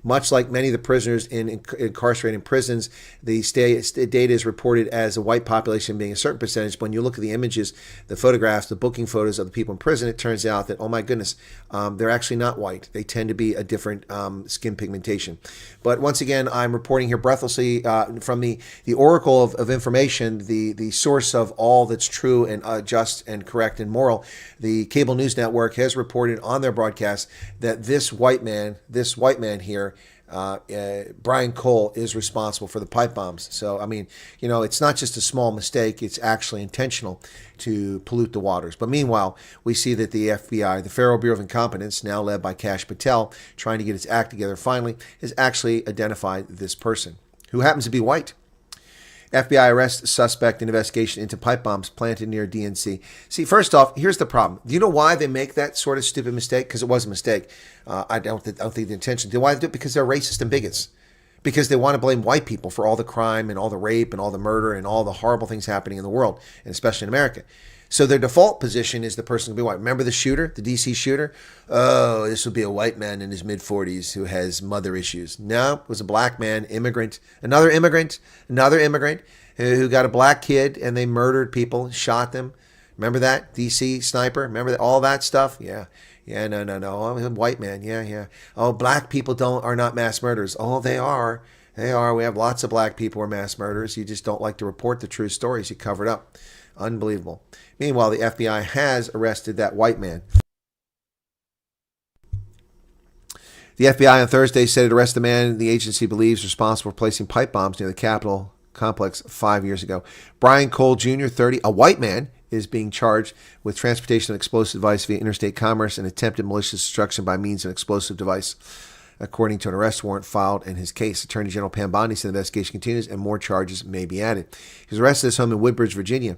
Much like many of the prisoners incarcerated in prisons, the data is reported as a white population being a certain percentage. When you look at the images, the photographs, the booking photos of the people in prison, it turns out that, oh my goodness, they're actually not white. They tend to be a different skin pigmentation. But once again, I'm reporting here breathlessly from the oracle of information, the source of all that's true and just and correct and moral. The cable news network has reported on their broadcast that this white man here, Brian Cole, is responsible for the pipe bombs. So, I mean, you know, it's not just a small mistake. It's actually intentional to pollute the waters. But meanwhile, we see that the FBI, the Federal Bureau of Incompetence, now led by Kash Patel, trying to get its act together finally, has actually identified this person, who happens to be white. FBI arrests suspect in investigation into pipe bombs planted near DNC. See, first off, here's the problem. Do you know why they make that sort of stupid mistake? Because it was a mistake. I don't think the intention. Do why they do it? Because they're racist and bigots. Because they want to blame white people for all the crime and all the rape and all the murder and all the horrible things happening in the world, and especially in America. So their default position is the person to be white. Remember the shooter, the DC shooter? Oh, this will be a white man in his mid-40s who has mother issues. No, it was a black man, another immigrant who got a black kid, and they murdered people, shot them. Remember that? DC sniper? Remember that? All that stuff? Yeah. Yeah, no. I'm a white man. Yeah. Oh, black people are not mass murderers. Oh, they are. They are. We have lots of black people who are mass murderers. You just don't like to report the true stories. You cover it up. Unbelievable. Meanwhile, the FBI has arrested that white man. The FBI on Thursday said it arrested the man the agency believes responsible for placing pipe bombs near the Capitol complex 5 years ago. Brian Cole Jr., 30, a white man, is being charged with transportation of explosive device via interstate commerce and attempted malicious destruction by means of an explosive device, according to an arrest warrant filed in his case. Attorney General Pam Bondi said the investigation continues and more charges may be added. He was arrested at his home in Woodbridge, Virginia.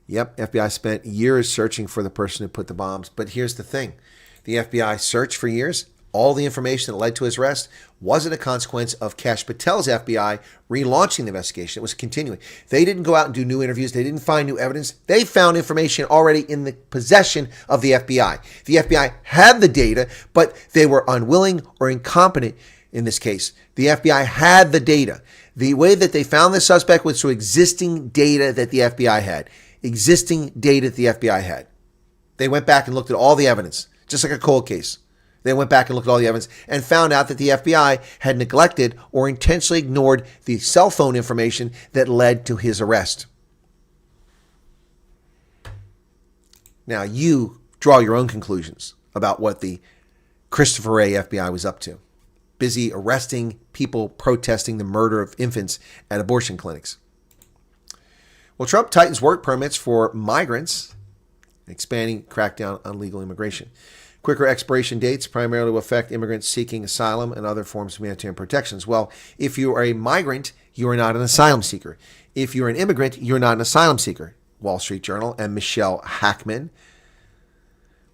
Yep, FBI spent years searching for the person who put the bombs. But here's the thing. The FBI searched for years. All the information that led to his arrest wasn't a consequence of Kash Patel's FBI relaunching the investigation. It was continuing. They didn't go out and do new interviews. They didn't find new evidence. They found information already in the possession of the FBI. The FBI had the data, but they were unwilling or incompetent in this case. The FBI had the data. The way that they found the suspect was through existing data that the FBI had. They went back and looked at all the evidence, just like a cold case. They went back and looked at all the evidence and found out that the FBI had neglected or intentionally ignored the cell phone information that led to his arrest. Now, you draw your own conclusions about what the Christopher Wray FBI was up to. Busy arresting people protesting the murder of infants at abortion clinics. Well, Trump tightens work permits for migrants, expanding crackdown on legal immigration. Quicker expiration dates primarily will affect immigrants seeking asylum and other forms of humanitarian protections. Well, if you are a migrant, you are not an asylum seeker. If you're an immigrant, you're not an asylum seeker. Wall Street Journal, and Michelle Hackman.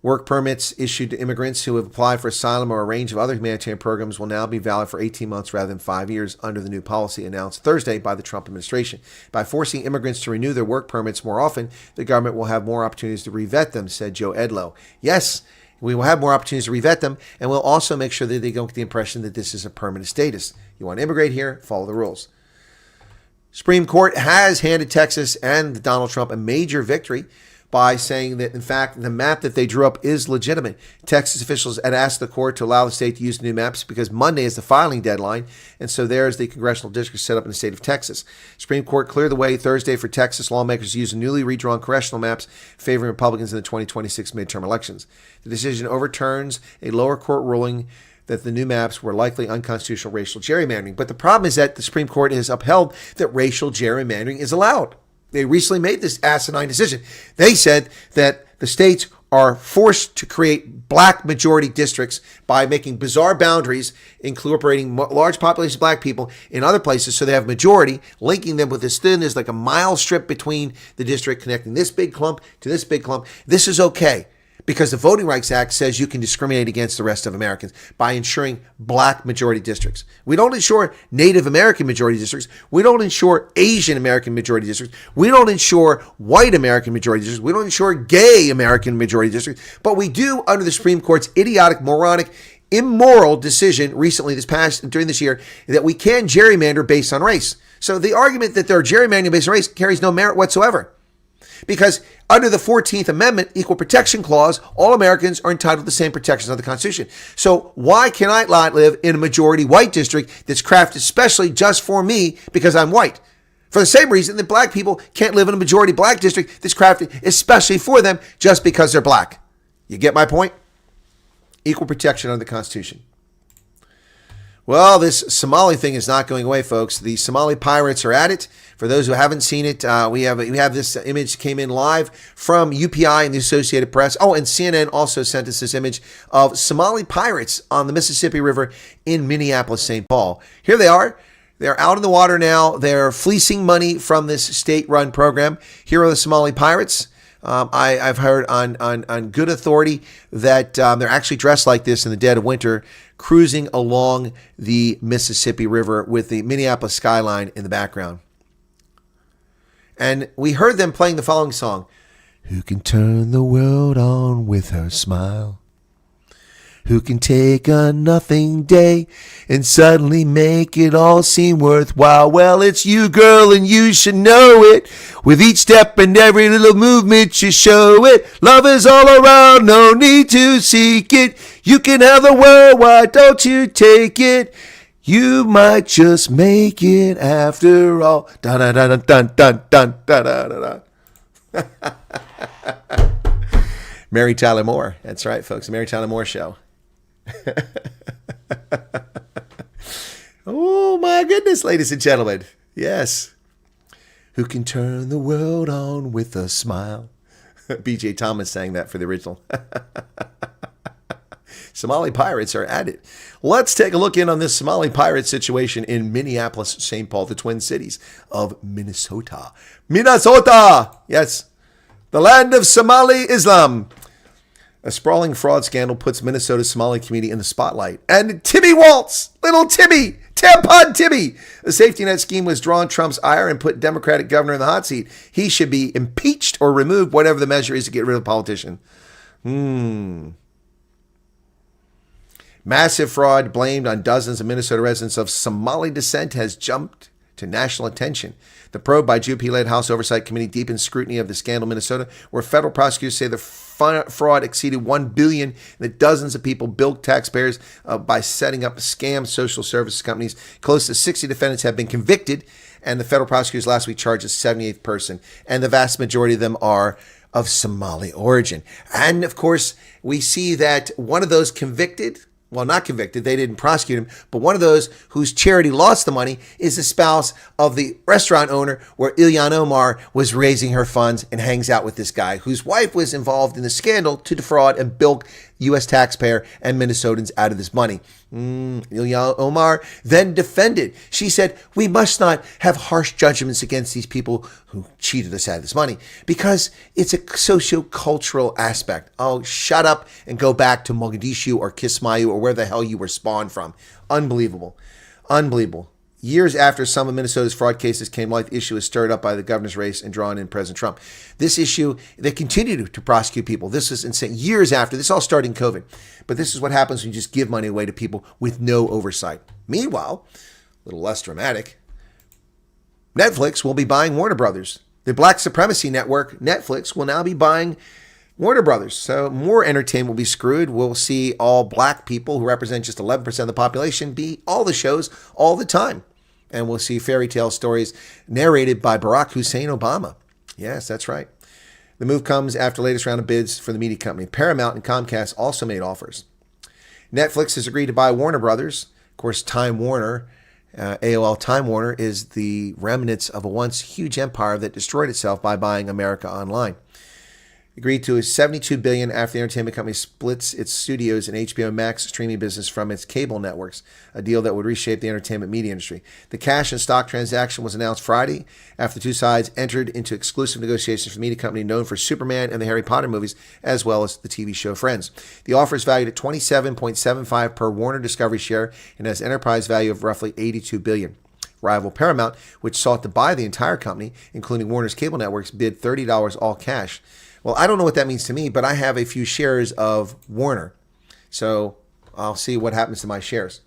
Work permits issued to immigrants who have applied for asylum or a range of other humanitarian programs will now be valid for 18 months rather than 5 years under the new policy announced Thursday by the Trump administration. By forcing immigrants to renew their work permits more often, the government will have more opportunities to revet them, said Joe Edlow. Yes, we will have more opportunities to revet them, and we'll also make sure that they don't get the impression that this is a permanent status. You want to immigrate here, follow the rules. Supreme Court has handed Texas and Donald Trump a major victory by saying that, in fact, the map that they drew up is legitimate. Texas officials had asked the court to allow the state to use the new maps because Monday is the filing deadline, and so there's the congressional district set up in the state of Texas. Supreme Court cleared the way Thursday for Texas lawmakers to use the newly redrawn congressional maps favoring Republicans in the 2026 midterm elections. The decision overturns a lower court ruling that the new maps were likely unconstitutional racial gerrymandering. But the problem is that the Supreme Court has upheld that racial gerrymandering is allowed. They recently made this asinine decision. They said that the states are forced to create black majority districts by making bizarre boundaries, incorporating large populations of black people in other places so they have majority, linking them with this thin, there's like a mile strip between the district connecting this big clump to this big clump. This is okay, because the Voting Rights Act says you can discriminate against the rest of Americans by ensuring black majority districts. We don't ensure Native American majority districts. We don't ensure Asian American majority districts. We don't ensure white American majority districts. We don't ensure gay American majority districts. But we do under the Supreme Court's idiotic, moronic, immoral decision recently, during this year, that we can gerrymander based on race. So the argument that they're gerrymandering based on race carries no merit whatsoever. Because under the 14th Amendment Equal Protection Clause, all Americans are entitled to the same protections of the Constitution. So why can I not live in a majority white district that's crafted especially just for me because I'm white? For the same reason that black people can't live in a majority black district that's crafted especially for them just because they're black. You get my point? Equal protection under the Constitution. Well, this Somali thing is not going away, folks. The Somali pirates are at it. For those who haven't seen it, we have this image came in live from UPI and the Associated Press. Oh, and CNN also sent us this image of Somali pirates on the Mississippi River in Minneapolis, St. Paul. Here they are. They're out in the water now. They're fleecing money from this state-run program. Here are the Somali pirates. I've heard on good authority that they're actually dressed like this in the dead of winter, cruising along the Mississippi River with the Minneapolis skyline in the background. And we heard them playing the following song. Who can turn the world on with her smile? Who can take a nothing day and suddenly make it all seem worthwhile? Well, it's you, girl, and you should know it. With each step and every little movement you show it. Love is all around, no need to seek it. You can have the world, why don't you take it? You might just make it after all. Dun dun dun dun dun dun dun dun dun. Mary Tyler Moore. That's right, folks. Mary Tyler Moore Show. Oh my goodness, ladies and gentlemen. Yes. Who can turn the world on with a smile? B.J. Thomas sang that for the original. Somali pirates are at it. Let's take a look in on this Somali pirate situation in Minneapolis, St. Paul, the Twin Cities of Minnesota. Minnesota! Yes. The land of Somali Islam. A sprawling fraud scandal puts Minnesota's Somali community in the spotlight. And Timmy Waltz, little Timmy, tampon Timmy. The safety net scheme was drawn Trump's ire and put Democratic governor in the hot seat. He should be impeached or removed, whatever the measure is to get rid of the politician. Massive fraud blamed on dozens of Minnesota residents of Somali descent has jumped to national attention. The probe by GOP-led House Oversight Committee deepens scrutiny of the scandal in Minnesota, where federal prosecutors say the fraud exceeded $1 billion, and that dozens of people bilked taxpayers by setting up scam social services companies. Close to 60 defendants have been convicted, and the federal prosecutors last week charged a 78th person, and the vast majority of them are of Somali origin. And, of course, we see that one of those convicted, well, not convicted, they didn't prosecute him, but one of those whose charity lost the money is the spouse of the restaurant owner where Ilhan Omar was raising her funds and hangs out with this guy whose wife was involved in the scandal to defraud and bilk U.S. taxpayer and Minnesotans out of this money. Ilya Omar then defended. She said, we must not have harsh judgments against these people who cheated us out of this money because it's a socio-cultural aspect. Oh, shut up and go back to Mogadishu or Kismayu or where the hell you were spawned from. Unbelievable. Unbelievable. Years after some of Minnesota's fraud cases came light, the issue was stirred up by the governor's race and drawn in President Trump. This issue, they continue to prosecute people. This is insane. Years after, this all started in COVID. But this is what happens when you just give money away to people with no oversight. Meanwhile, a little less dramatic, Netflix will be buying Warner Brothers. The Black Supremacy Network, Netflix, will now be buying Warner Brothers. So more entertainment will be screwed. We'll see all black people who represent just 11% of the population be all the shows all the time. And we'll see fairy tale stories narrated by Barack Hussein Obama. Yes, that's right. The move comes after the latest round of bids for the media company. Paramount and Comcast also made offers. Netflix has agreed to buy Warner Brothers. Of course, Time Warner, AOL Time Warner, is the remnants of a once huge empire that destroyed itself by buying America Online. Agreed to $72 billion after the entertainment company splits its studios and HBO Max streaming business from its cable networks, a deal that would reshape the entertainment media industry. The cash and stock transaction was announced Friday after the two sides entered into exclusive negotiations for the media company known for Superman and the Harry Potter movies, as well as the TV show Friends. The offer is valued at $27.75 per Warner Discovery share and has enterprise value of roughly $82 billion. Rival Paramount, which sought to buy the entire company, including Warner's cable networks, bid $30 all cash. Well, I don't know what that means to me, but I have a few shares of Warner. So I'll see what happens to my shares.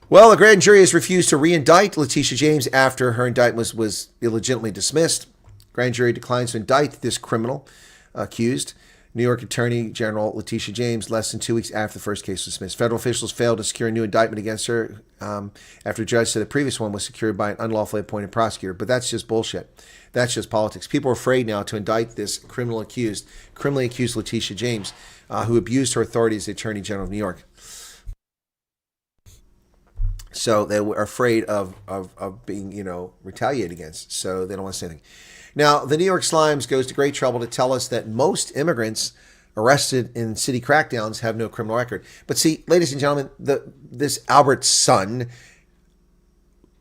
Well, a grand jury has refused to re-indict Letitia James after her indictment was illegitimately dismissed. Grand jury declines to indict this criminal accused. New York Attorney General Letitia James, less than 2 weeks after the first case was dismissed. Federal officials failed to secure a new indictment against her after a judge said the previous one was secured by an unlawfully appointed prosecutor. But that's just bullshit. That's just politics. People are afraid now to indict this criminally accused Letitia James, who abused her authority as the Attorney General of New York. So they were afraid of being, retaliated against. So they don't want to say anything. Now, the New York Slimes goes to great trouble to tell us that most immigrants arrested in city crackdowns have no criminal record. But see, ladies and gentlemen, this Albert Sun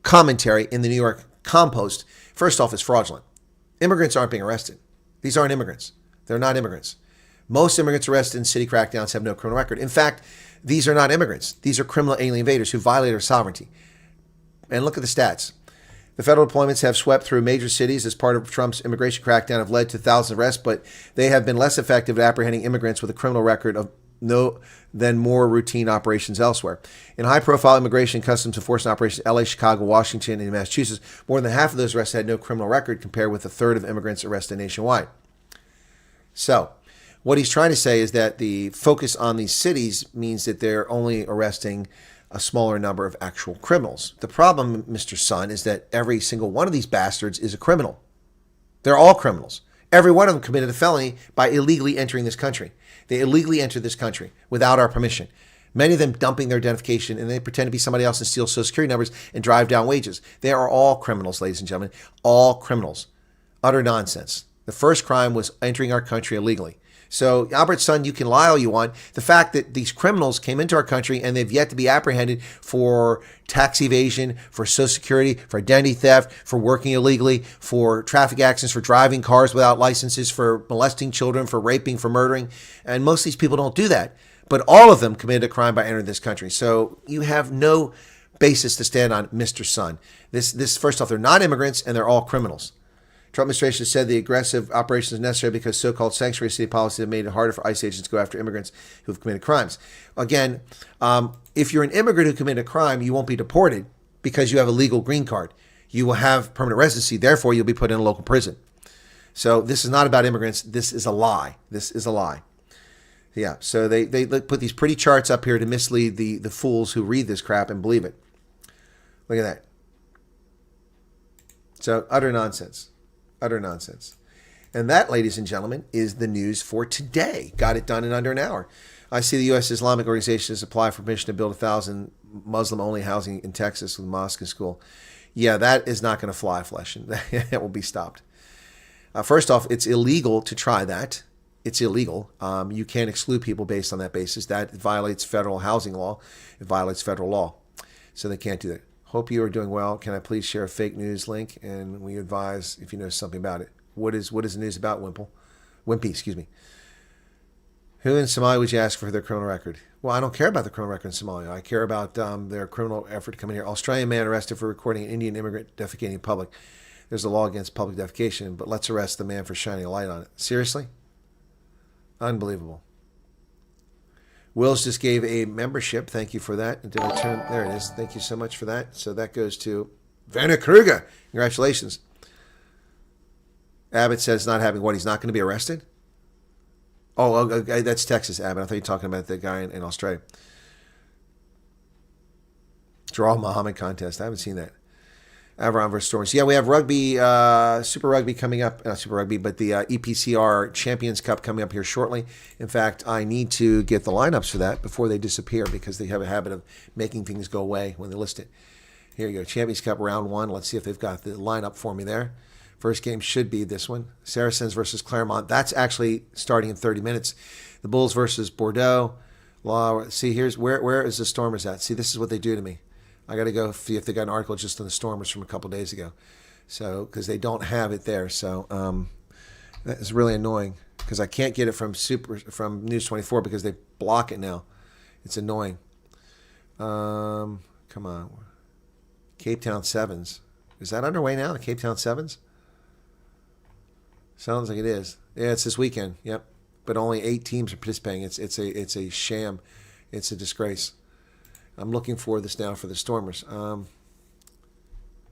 commentary in the New York Compost, first off, is fraudulent. Immigrants aren't being arrested. These aren't immigrants. They're not immigrants. Most immigrants arrested in city crackdowns have no criminal record. In fact, these are not immigrants. These are criminal alien invaders who violate our sovereignty. And look at the stats. The federal deployments have swept through major cities as part of Trump's immigration crackdown, have led to thousands of arrests, but they have been less effective at apprehending immigrants with a criminal record than more routine operations elsewhere. In high-profile immigration customs enforcement operations in LA, Chicago, Washington, and Massachusetts, more than half of those arrests had no criminal record, compared with a third of immigrants arrested nationwide. So, what he's trying to say is that the focus on these cities means that they're only arresting a smaller number of actual criminals. The problem, Mr. Sun, is that every single one of these bastards is a criminal. They're all criminals. Every one of them committed a felony by illegally entering this country. They illegally entered this country without our permission. Many of them dumping their identification, and they pretend to be somebody else and steal Social Security numbers and drive down wages. They are all criminals, ladies and gentlemen. All criminals. Utter nonsense. The first crime was entering our country illegally. So, Albert Sun, you can lie all you want. The fact that these criminals came into our country and they've yet to be apprehended for tax evasion, for Social Security, for identity theft, for working illegally, for traffic accidents, for driving cars without licenses, for molesting children, for raping, for murdering. And most of these people don't do that. But all of them committed a crime by entering this country. So you have no basis to stand on, Mr. Sun. This first off, they're not immigrants and they're all criminals. Trump administration said the aggressive operation is necessary because so-called sanctuary city policies have made it harder for ICE agents to go after immigrants who have committed crimes. Again, if you're an immigrant who committed a crime, you won't be deported because you have a legal green card. You will have permanent residency. Therefore, you'll be put in a local prison. So this is not about immigrants. This is a lie. This is a lie. Yeah, so they put these pretty charts up here to mislead the fools who read this crap and believe it. Look at that. So utter nonsense. Utter nonsense. And that, ladies and gentlemen, is the news for today. Got it done in under an hour. I see the U.S. Islamic Organization has applied for permission to build 1,000 Muslim-only housing in Texas with a mosque and school. Yeah, that is not going to fly, Flesh. That will be stopped. First off, it's illegal to try that. it's illegal. You can't exclude people based on that basis. That violates federal housing law. It violates federal law. So they can't do that. Hope you are doing well. Can I please share a fake news link? And we advise if you know something about it. What is the news about, Wimpy, excuse me. Who in Somalia would you ask for their criminal record? Well, I don't care about the criminal record in Somalia. I care about their criminal effort to come in here. Australian man arrested for recording an Indian immigrant defecating in public. There's a law against public defecation, but let's arrest the man for shining a light on it. Seriously? Unbelievable. Wills just gave a membership. Thank you for that. Did I turn? There it is. Thank you so much for that. So that goes to Werner Kruger. Congratulations. Abbott says not having what? He's not going to be arrested? Oh, that's Texas, Abbott. I thought you were talking about the guy in Australia. Draw Muhammad contest. I haven't seen that. Avron versus Stormers. Yeah, we have rugby, Super Rugby coming up. Not Super Rugby, but the EPCR Champions Cup coming up here shortly. In fact, I need to get the lineups for that before they disappear because they have a habit of making things go away when they list it. Here you go. Champions Cup round 1. Let's see if they've got the lineup for me there. First game should be this one. Saracens versus Claremont. That's actually starting in 30 minutes. The Bulls versus Bordeaux. See, here's where is the Stormers at? See, this is what they do to me. I got to go see if they got an article just on the Stormers from a couple days ago. So, because they don't have it there. So, that is really annoying because I can't get it from News 24 because they block it now. It's annoying. Come on. Cape Town Sevens. Is that underway now, the Cape Town Sevens? Sounds like it is. Yeah, it's this weekend. Yep. But only 8 teams are participating. It's a sham. It's a disgrace. I'm looking for this now for the Stormers.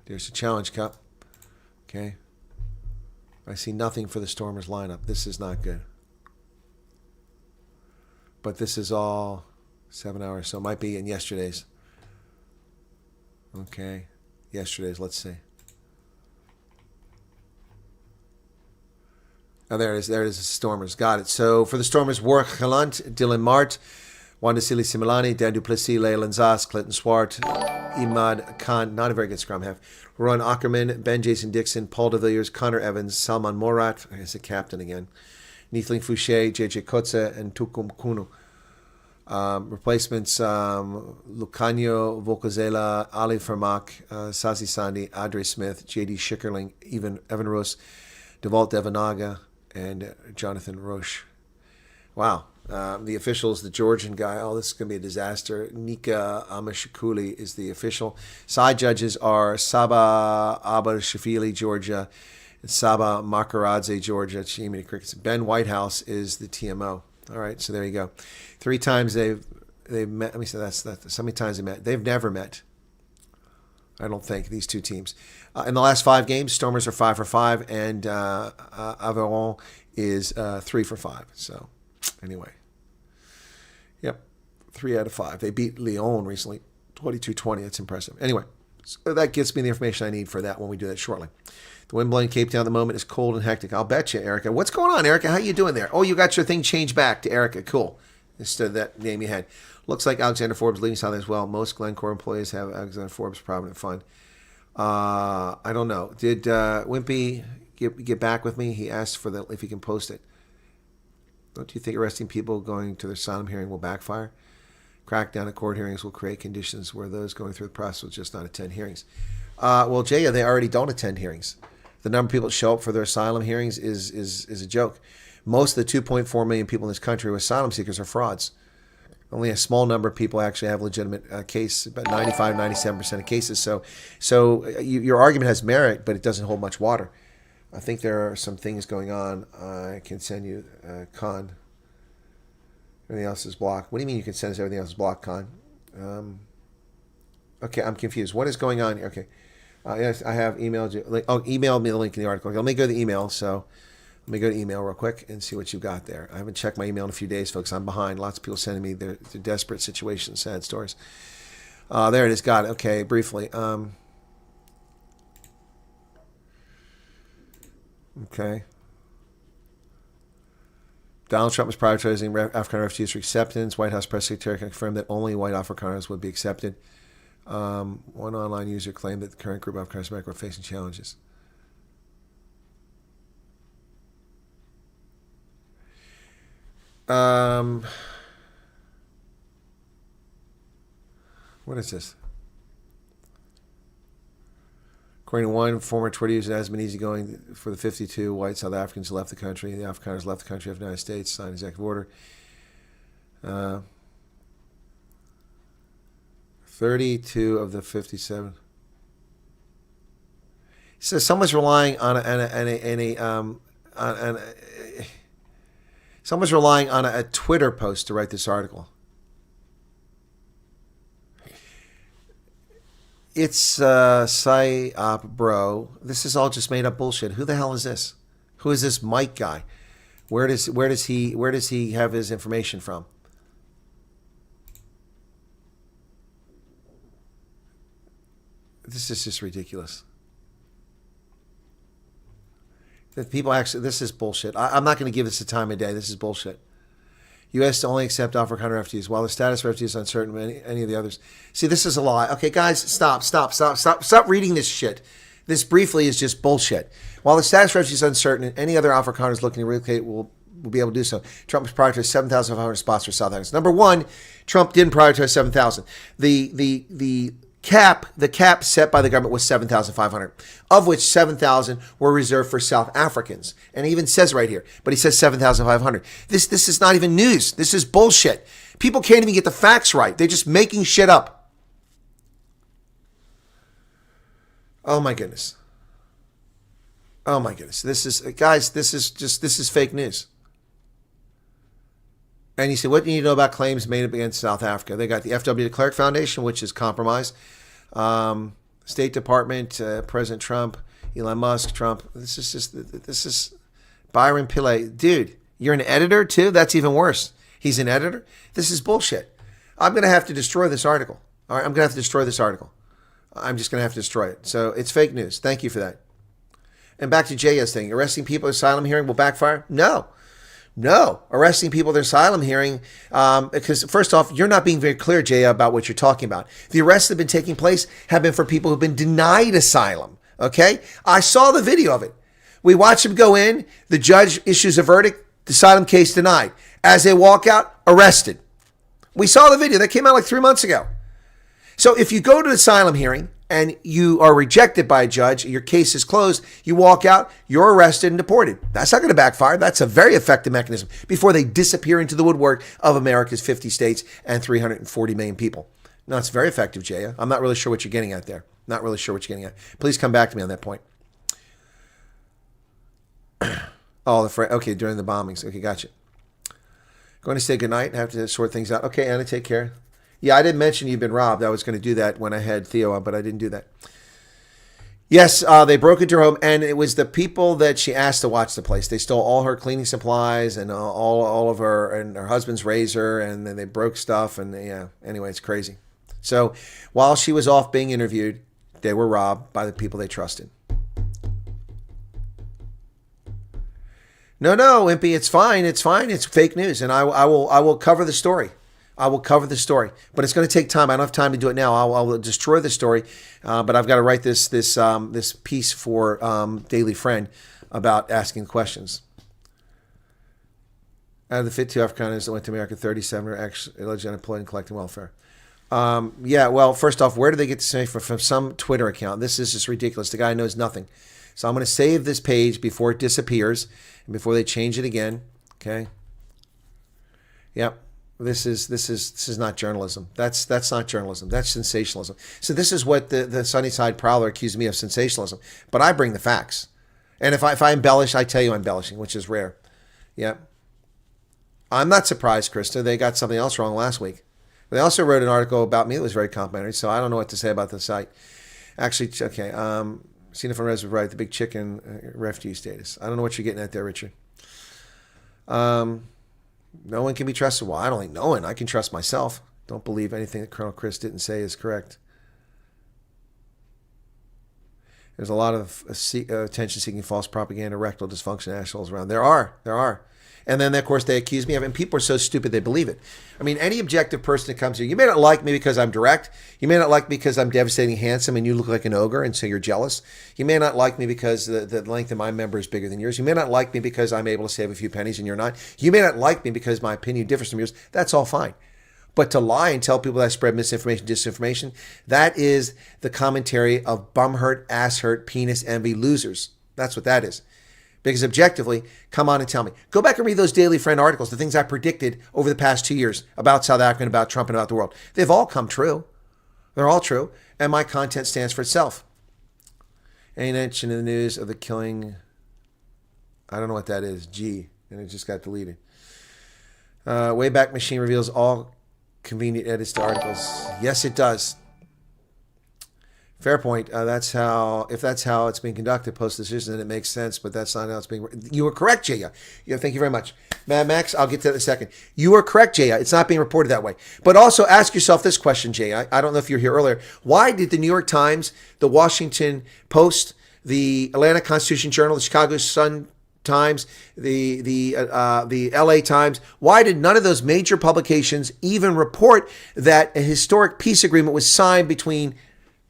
There's the Challenge Cup. Okay. I see nothing for the Stormers lineup. This is not good. But this is all 7 hours, so it might be in yesterday's. Okay. Yesterday's, let's see. Oh, there it is. There it is. The Stormers. Got it. So for the Stormers, Warwick Galant, Dylan Mart, Wanda Sili Similani, Dan Duplessis, Leyland Zas, Clinton Swart, Imad Khan, not a very good scrum half, Ron Ackerman, Ben Jason Dixon, Paul de Villiers, Connor Evans, Salman Morat, I guess the captain again, Neithling Fouché, JJ Kotze, and Tukum Kunu. Replacements, Lucanio Volcazela, Ali Fermak, Sazi Sandi, Adre Smith, JD Schickerling, Evan Roos, Devalt Devanaga, and Jonathan Roche. Wow. The officials, the Georgian guy, oh, this is going to be a disaster. Nika Amashikuli is the official. Side judges are Saba Abashafili, Georgia, and Saba Makaradze, Georgia. Chimney Crickets. Ben Whitehouse is the TMO. All right, so there you go. 3 times they've met. Let me say that's so many times they met. They've never met. I don't think these two teams. In the last 5 games, Stormers are 5 for 5, and Aveyron is 3 for 5. So. Anyway, yep, 3 out of 5. They beat Lyon recently, 22-20. That's impressive. Anyway, so that gets me the information I need for that when we do that shortly. The wind blowing Cape Town at the moment is cold and hectic. I'll bet you, Erica. What's going on, Erica? How you doing there? Oh, you got your thing changed back to Erica. Cool. Instead of that name you had. Looks like Alexander Forbes leaving Southern as well. Most Glencore employees have Alexander Forbes Provident Fund. I don't know. Did Wimpy get back with me? He asked for if he can post it. Don't you think arresting people going to their asylum hearing will backfire? Crackdown at court hearings will create conditions where those going through the process will just not attend hearings. Well, Jaya, they already don't attend hearings. The number of people that show up for their asylum hearings is a joke. Most of the 2.4 million people in this country who are asylum seekers are frauds. Only a small number of people actually have legitimate case, about 95, 97% of cases. So your argument has merit, but it doesn't hold much water. I think there are some things going on. I can send you Con. Everything else is blocked. What do you mean you can send us everything else is blocked, Con? Okay, I'm confused. What is going on here? Okay. Yes, I have emailed you. Oh, email me the link in the article. Okay, let me go to the email. So let me go to email real quick and see what you've got there. I haven't checked my email in a few days, folks. I'm behind. Lots of people sending me their desperate situations, sad stories. There it is. Got it. Okay, briefly. Okay. Donald Trump is prioritizing African refugees for acceptance. White House press secretary confirmed that only white Afrikaners would be accepted. One online user claimed that the current group of Afrikaners were facing challenges. What is this? According to one former Twitter user, it has been easygoing for the 52 white South Africans who left the country. The Afrikaners left the country of the United States, signed executive order. 32 of the 57. So someone's relying on someone's relying on a Twitter post to write this article. It's psyop, bro. This is all just made up bullshit. Who the hell is this? Who is this Mike guy? Where does he have his information from? This is just ridiculous. That people actually, this is bullshit. I'm not going to give this the time of day. This is bullshit. U.S. to only accept Afrikaner refugees, while the status of refugees is uncertain than any of the others. See, this is a lie. Okay, guys, stop reading this shit. This briefly is just bullshit. While the status of refugees is uncertain, and any other Afrikaners looking to relocate will be able to do so. Trump has prioritized 7,500 spots for South Africans. Number one, Trump didn't prioritize 7,000. The cap set by the government was 7,500, of which 7,000 were reserved for South Africans. And he even says right here, but he says 7,500. This is not even news. This is bullshit. People can't even get the facts right. They're just making shit up. Oh my goodness. Oh my goodness. This is fake news. And you say, what do you need to know about claims made against South Africa? They got the FW de Klerk Foundation, which is compromised. State Department, President Trump, Elon Musk, Trump. This is Byron Pillay. Dude, you're an editor too? That's even worse. He's an editor? This is bullshit. I'm going to have to destroy this article. All right, I'm going to have to destroy this article. I'm just going to have to destroy it. So it's fake news. Thank you for that. And back to J.S. thing. Arresting people at asylum hearing will backfire? No. Arresting people at their asylum hearing, because first off, you're not being very clear, Jay, about what you're talking about. The arrests that have been taking place have been for people who've been denied asylum, okay? I saw the video of it. We watch them go in, the judge issues a verdict, the asylum case denied. As they walk out, arrested. We saw the video. That came out like 3 months ago. So if you go to an asylum hearing and you are rejected by a judge, your case is closed, you walk out, you're arrested and deported. That's not going to backfire. That's a very effective mechanism before they disappear into the woodwork of America's 50 states and 340 million people. No, it's very effective, Jaya. I'm not really sure what you're getting at there. Not really sure what you're getting at. Please come back to me on that point. Okay, during the bombings. Okay, gotcha. Going to say goodnight. Have to sort things out. Okay, Anna, take care. Yeah, I didn't mention you've been robbed. I was going to do that when I had Theo on, but I didn't do that. Yes, they broke into her home, and it was the people that she asked to watch the place. They stole all her cleaning supplies and all of her, and her husband's razor, and then they broke stuff, and yeah, anyway, it's crazy. So while she was off being interviewed, they were robbed by the people they trusted. No, Impy, it's fine. It's fine. It's fake news, and I will cover the story. I will cover the story, but it's going to take time. I don't have time to do it now. I'll destroy the story, but I've got to write this piece for Daily Friend about asking questions. Out of the 52 Afrikaners that went to America, 37 are allegedly unemployed and collecting welfare. Yeah, well, first off, where do they get this information from? Some Twitter account. This is just ridiculous. The guy knows nothing. So I'm going to save this page before it disappears and before they change it again. Okay. Yep. This is not journalism. That's not journalism. That's sensationalism. So this is what the Sunnyside Prowler accused me of, sensationalism. But I bring the facts. And if I embellish, I tell you I'm embellishing, which is rare. Yeah. I'm not surprised, Krista. They got something else wrong last week. They also wrote an article about me that was very complimentary, so I don't know what to say about the site. Actually, okay. Cena from Res was right. The big chicken refugee status. I don't know what you're getting at there, Richard. No one can be trusted. Well, I don't think no one. I can trust myself. Don't believe anything that Colonel Chris didn't say is correct. There's a lot of attention-seeking false propaganda, rectal dysfunction assholes around. There are. And then, of course, they accuse me of it. And people are so stupid they believe it. I mean, any objective person that comes here, you may not like me because I'm direct. You may not like me because I'm devastatingly handsome and you look like an ogre and so you're jealous. You may not like me because the length of my member is bigger than yours. You may not like me because I'm able to save a few pennies and you're not. You may not like me because my opinion differs from yours. That's all fine. But to lie and tell people that I spread misinformation, disinformation, that is the commentary of bum-hurt, ass-hurt, penis envy losers. That's what that is. Because objectively, come on and tell me. Go back and read those Daily Friend articles, the things I predicted over the past 2 years about South Africa and about Trump and about the world. They've all come true. They're all true. And my content stands for itself. Any mention in the news of the killing, I don't know what that is, G, and it just got deleted. Wayback Machine reveals all convenient edits to articles. Yes, it does. Fair point. If that's how it's being conducted post-decision, then it makes sense, but that's not how it's being. You were correct, Jaya. Thank you very much. Mad Max, I'll get to that in a second. You are correct, Jaya. It's not being reported that way. But also ask yourself this question, Jaya. I don't know if you were here earlier. Why did the New York Times, the Washington Post, the Atlanta Constitution Journal, the Chicago Sun Times, the LA Times, why did none of those major publications even report that a historic peace agreement was signed between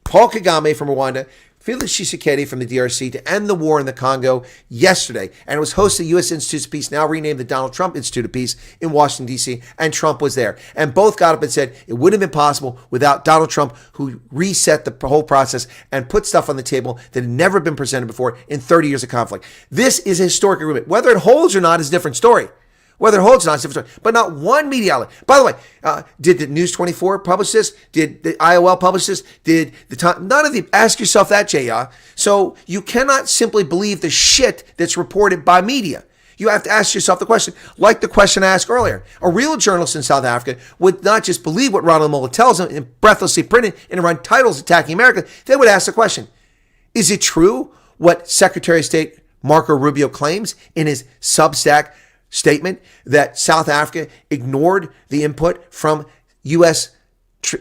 Paul Kagame from Rwanda, Felix Tshisekedi from the DRC to end the war in the Congo yesterday? And it was hosted at the U.S. Institute of Peace, now renamed the Donald Trump Institute of Peace in Washington, D.C., and Trump was there. And both got up and said it wouldn't have been possible without Donald Trump, who reset the whole process and put stuff on the table that had never been presented before in 30 years of conflict. This is a historic agreement. Whether it holds or not is a different story. Whether it holds or not is a different story. But not one media outlet. By the way, did the News 24 publish this? Did the IOL publish this? Did the Time? None of them. Ask yourself that, J.R. So you cannot simply believe the shit that's reported by media. You have to ask yourself the question, like the question I asked earlier. A real journalist in South Africa would not just believe what Ronald Mullen tells them and breathlessly print it and run titles attacking America. They would ask the question, is it true what Secretary of State Marco Rubio claims in his Substack statement that South Africa ignored the input from U.S.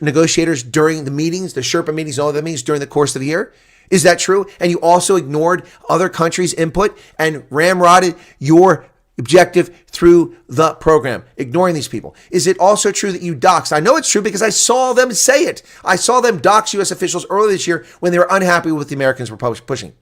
negotiators during the meetings, the Sherpa meetings, all the meetings during the course of the year? Is that true? And you also ignored other countries' input and ramrodded your objective through the program, ignoring these people. Is it also true that you doxed? I know it's true because I saw them say it. I saw them dox U.S. officials earlier this year when they were unhappy with what the Americans were pushing.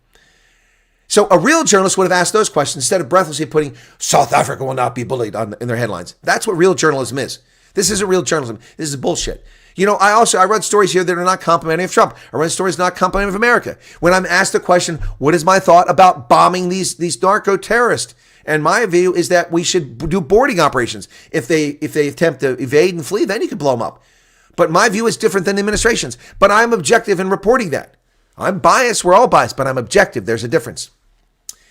So a real journalist would have asked those questions instead of breathlessly putting South Africa will not be bullied in their headlines. That's what real journalism is. This isn't real journalism. This is bullshit. You know, I run stories here that are not complimentary of Trump. I run stories not complimentary of America. When I'm asked the question, what is my thought about bombing these narco terrorists? And my view is that we should do boarding operations. If they attempt to evade and flee, then you can blow them up. But my view is different than the administration's. But I'm objective in reporting that. I'm biased. We're all biased, but I'm objective. There's a difference.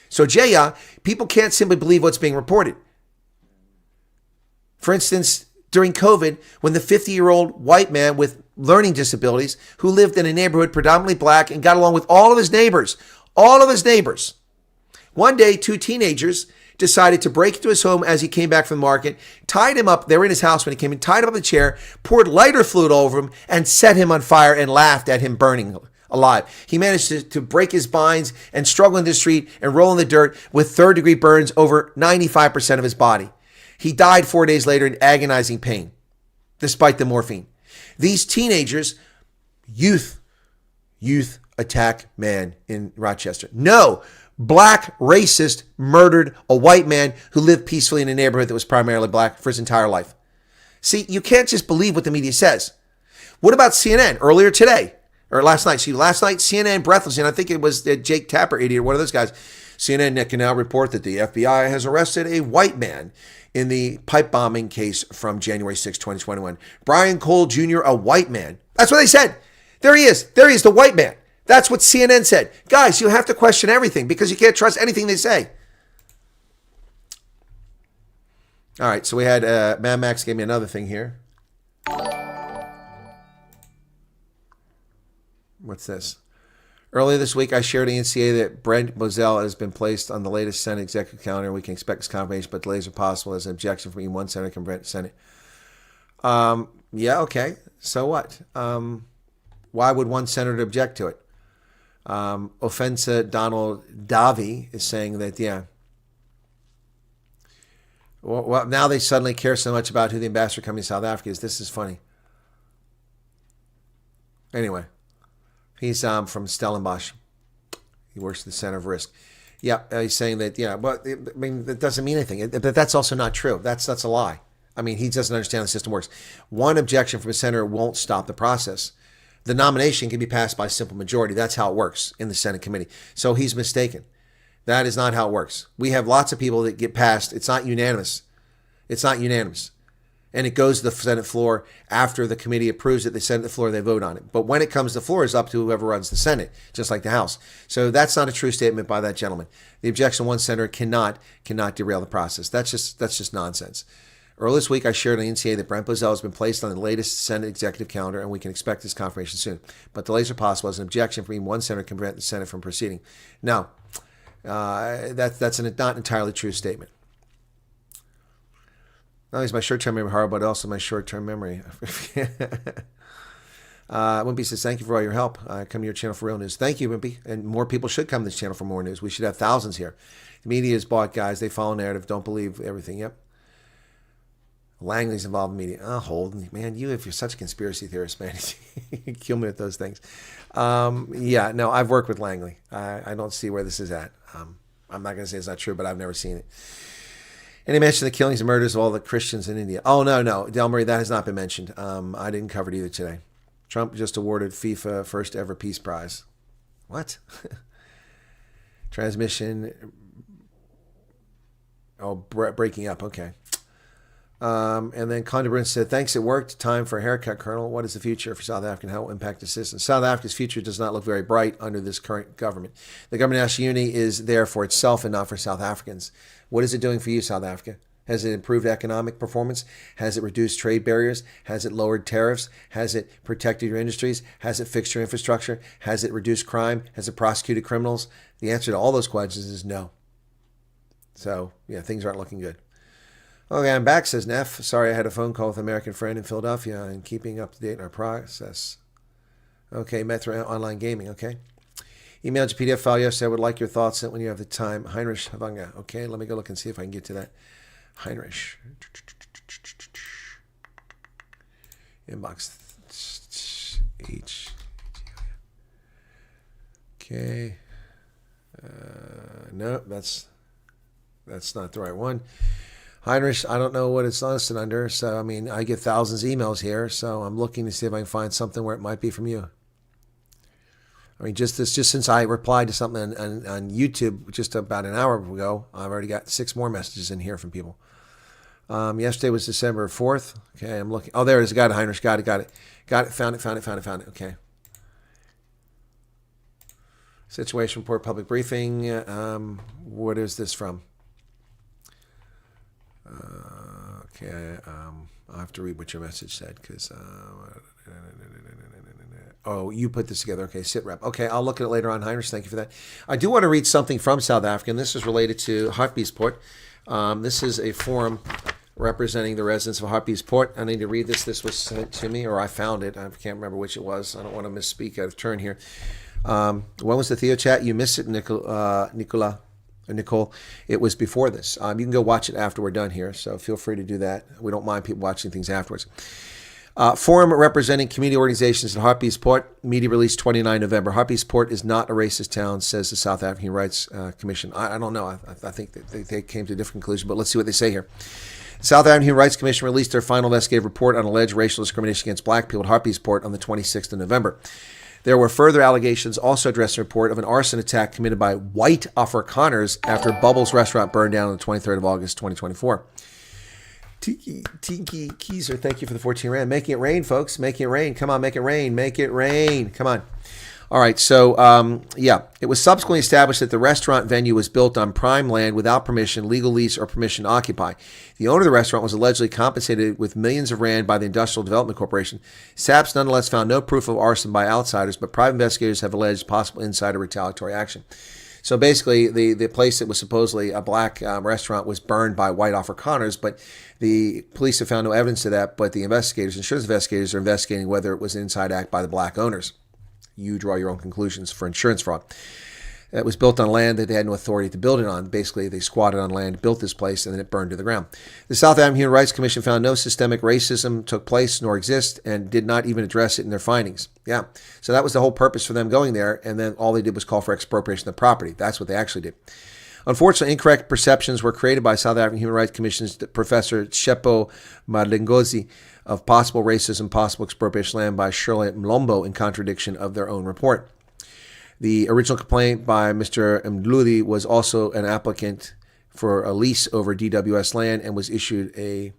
So, Jaya, people can't simply believe what's being reported. For instance, during COVID, when the 50-year-old white man with learning disabilities who lived in a neighborhood predominantly black and got along with all of his neighbors, one day, two teenagers decided to break into his home as he came back from the market, tied him up. They were in his house when he came in, tied him up in the chair, poured lighter fluid all over him, and set him on fire and laughed at him burning alive. He managed to break his binds and struggle in the street and roll in the dirt with third-degree burns over 95% of his body. He died 4 days later in agonizing pain, despite the morphine. These teenagers, youth attack man in Rochester. No, black racist murdered a white man who lived peacefully in a neighborhood that was primarily black for his entire life. See, you can't just believe what the media says. What about CNN earlier today? Or last night, CNN breathlessly, and I think it was the Jake Tapper idiot, one of those guys. CNN can now report that the FBI has arrested a white man in the pipe bombing case from January 6, 2021. Brian Cole Jr., a white man. That's what they said. There he is, the white man. That's what CNN said. Guys, you have to question everything because you can't trust anything they say. All right, so we had Mad Max gave me another thing here. What's this? Earlier this week, I shared at NCA that Brent Moselle has been placed on the latest Senate executive calendar. We can expect his confirmation, but delays are possible as an objection from one senator can prevent the Senate. Yeah, okay. So what? Why would one senator object to it? Offensa Donald Davi is saying that, yeah. Well, now they suddenly care so much about who the ambassador coming to South Africa is. This is funny. Anyway, he's from Stellenbosch. He works at the Center of Risk. Yeah, he's saying that, but I mean, that doesn't mean anything. But that's also not true. That's a lie. I mean, he doesn't understand how the system works. One objection from a senator won't stop the process. The nomination can be passed by simple majority. That's how it works in the Senate committee. So he's mistaken. That is not how it works. We have lots of people that get passed. It's not unanimous. It's not unanimous. And it goes to the Senate floor after the committee approves it. They send it to the floor, they vote on it. But when it comes to the floor, it's up to whoever runs the Senate, just like the House. So that's not a true statement by that gentleman. The objection one senator cannot derail the process. That's just nonsense. Earlier this week, I shared on NCA that Brent Bozell has been placed on the latest Senate executive calendar, and we can expect his confirmation soon. But delays are possible as an objection from even one senator can prevent the Senate from proceeding. No, that's not entirely true statement. Not only is my short-term memory horrible, but also my short-term memory. Wimpy says, thank you for all your help. I come to your channel for real news. Thank you, Wimpy. And more people should come to this channel for more news. We should have thousands here. The media is bought, guys. They follow narrative. Don't believe everything. Yep. Langley's involved in media. Oh, Holden, man, if you're such a conspiracy theorist, man, you kill me with those things. No, I've worked with Langley. I don't see where this is at. I'm not going to say it's not true, but I've never seen it. And he mentioned the killings and murders of all the Christians in India. Oh, no, Del Murray, that has not been mentioned. I didn't cover it either today. Trump just awarded FIFA first ever peace prize. What? Transmission. Oh, breaking up. Okay. And then Condabrin said, thanks, it worked. Time for a haircut, Colonel. What is the future for South Africa and how it will impact assistance? South Africa's future does not look very bright under this current government. The government of national unity is there for itself and not for South Africans. What is it doing for you, South Africa? Has it improved economic performance? Has it reduced trade barriers? Has it lowered tariffs? Has it protected your industries? Has it fixed your infrastructure? Has it reduced crime? Has it prosecuted criminals? The answer to all those questions is no. So, things aren't looking good. Okay, I'm back, says Neff. Sorry, I had a phone call with an American friend in Philadelphia and keeping up to date in our process. Okay, Metro Online Gaming, okay. Emailed your PDF file yesterday. I would like your thoughts when you have the time. Heinrich Havanga. Okay, let me go look and see if I can get to that. Heinrich. Inbox. H. Okay. No, that's not the right one. Heinrich, I don't know what it's listed under. So, I mean, I get thousands of emails here. So I'm looking to see if I can find something where it might be from you. I mean, just since I replied to something on YouTube just about an hour ago, I've already got 6 more messages in here from people. Yesterday was December 4th. Okay, I'm looking. Oh, there it is. Got it, Heinrich. Got it. Found it. Okay. Situation report, public briefing. What is this from? Okay, I'll have to read what your message said because. Oh, you put this together. Okay, sit rep. Okay, I'll look at it later on, Heinrich. Thank you for that. I do want to read something from South Africa, and this is related to Hartbeespoort. This is a forum representing the residents of Hartbeespoort. I need to read this. This was sent to me, or I found it. I can't remember which it was. I don't want to misspeak out of turn here. When was the Theo chat? You missed it, Nicole. It was before this. You can go watch it after we're done here, so feel free to do that. We don't mind people watching things afterwards. Forum representing community organizations in Hartbeespoort, media release 29 November. Hartbeespoort is not a racist town, says the South African Human Rights Commission. I don't know. I think that they came to a different conclusion, but let's see what they say here. The South African Human Rights Commission released their final investigative report on alleged racial discrimination against black people at Hartbeespoort on the 26th of November. There were further allegations also addressed in a report of an arson attack committed by white Afrikaners after Bubbles restaurant burned down on the 23rd of August, 2024. Tiki Keyser, thank you for the 14 rand. Making it rain, folks. Making it rain. Come on, make it rain. Make it rain. Come on. All right, so, it was subsequently established that the restaurant venue was built on prime land without permission, legal lease, or permission to occupy. The owner of the restaurant was allegedly compensated with millions of rand by the Industrial Development Corporation. SAPS nonetheless found no proof of arson by outsiders, but private investigators have alleged possible insider retaliatory action. So basically, the place that was supposedly a black restaurant was burned by white Afrikaners, but the police have found no evidence of that, but the insurance investigators are investigating whether it was an inside act by the black owners. You draw your own conclusions for insurance fraud. It was built on land that they had no authority to build it on. Basically, they squatted on land, built this place, and then it burned to the ground. The South African Human Rights Commission found no systemic racism took place nor exist and did not even address it in their findings. Yeah, so that was the whole purpose for them going there, and then all they did was call for expropriation of property. That's what they actually did. Unfortunately, incorrect perceptions were created by South African Human Rights Commission's Professor Tshepo Madlingozi of possible racism, possible expropriation of land by Shirley Mlombo in contradiction of their own report. The original complaint by Mr. Mdluli was also an applicant for a lease over DWS land and was issued a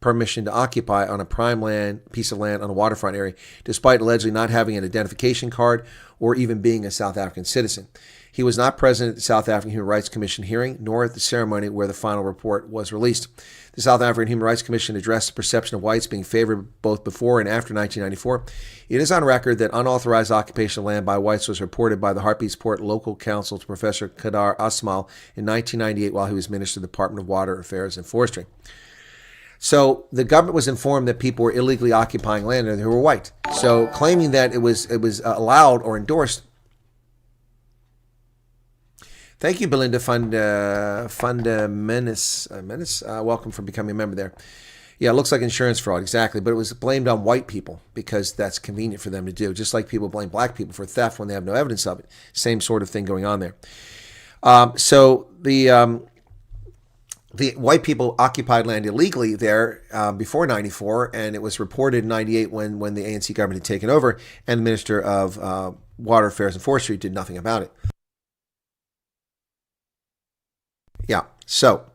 permission to occupy on a prime piece of land on a waterfront area, despite allegedly not having an identification card or even being a South African citizen. He was not present at the South African Human Rights Commission hearing, nor at the ceremony where the final report was released. The South African Human Rights Commission addressed the perception of whites being favored both before and after 1994. It is on record that unauthorized occupation of land by whites was reported by the Hartbeespoort local council to Professor Kadar Asmal in 1998 while he was Minister of the Department of Water Affairs and Forestry. So the government was informed that people were illegally occupying land who were white. So claiming that it was allowed or endorsed. Thank you, Belinda Funda Menace. Welcome for becoming a member there. Yeah, it looks like insurance fraud, exactly. But it was blamed on white people because that's convenient for them to do. Just like people blame black people for theft when they have no evidence of it. Same sort of thing going on there. So the white people occupied land illegally there before 94, and it was reported in 98 when the ANC government had taken over, and the Minister of Water Affairs and Forestry did nothing about it. Yeah, so,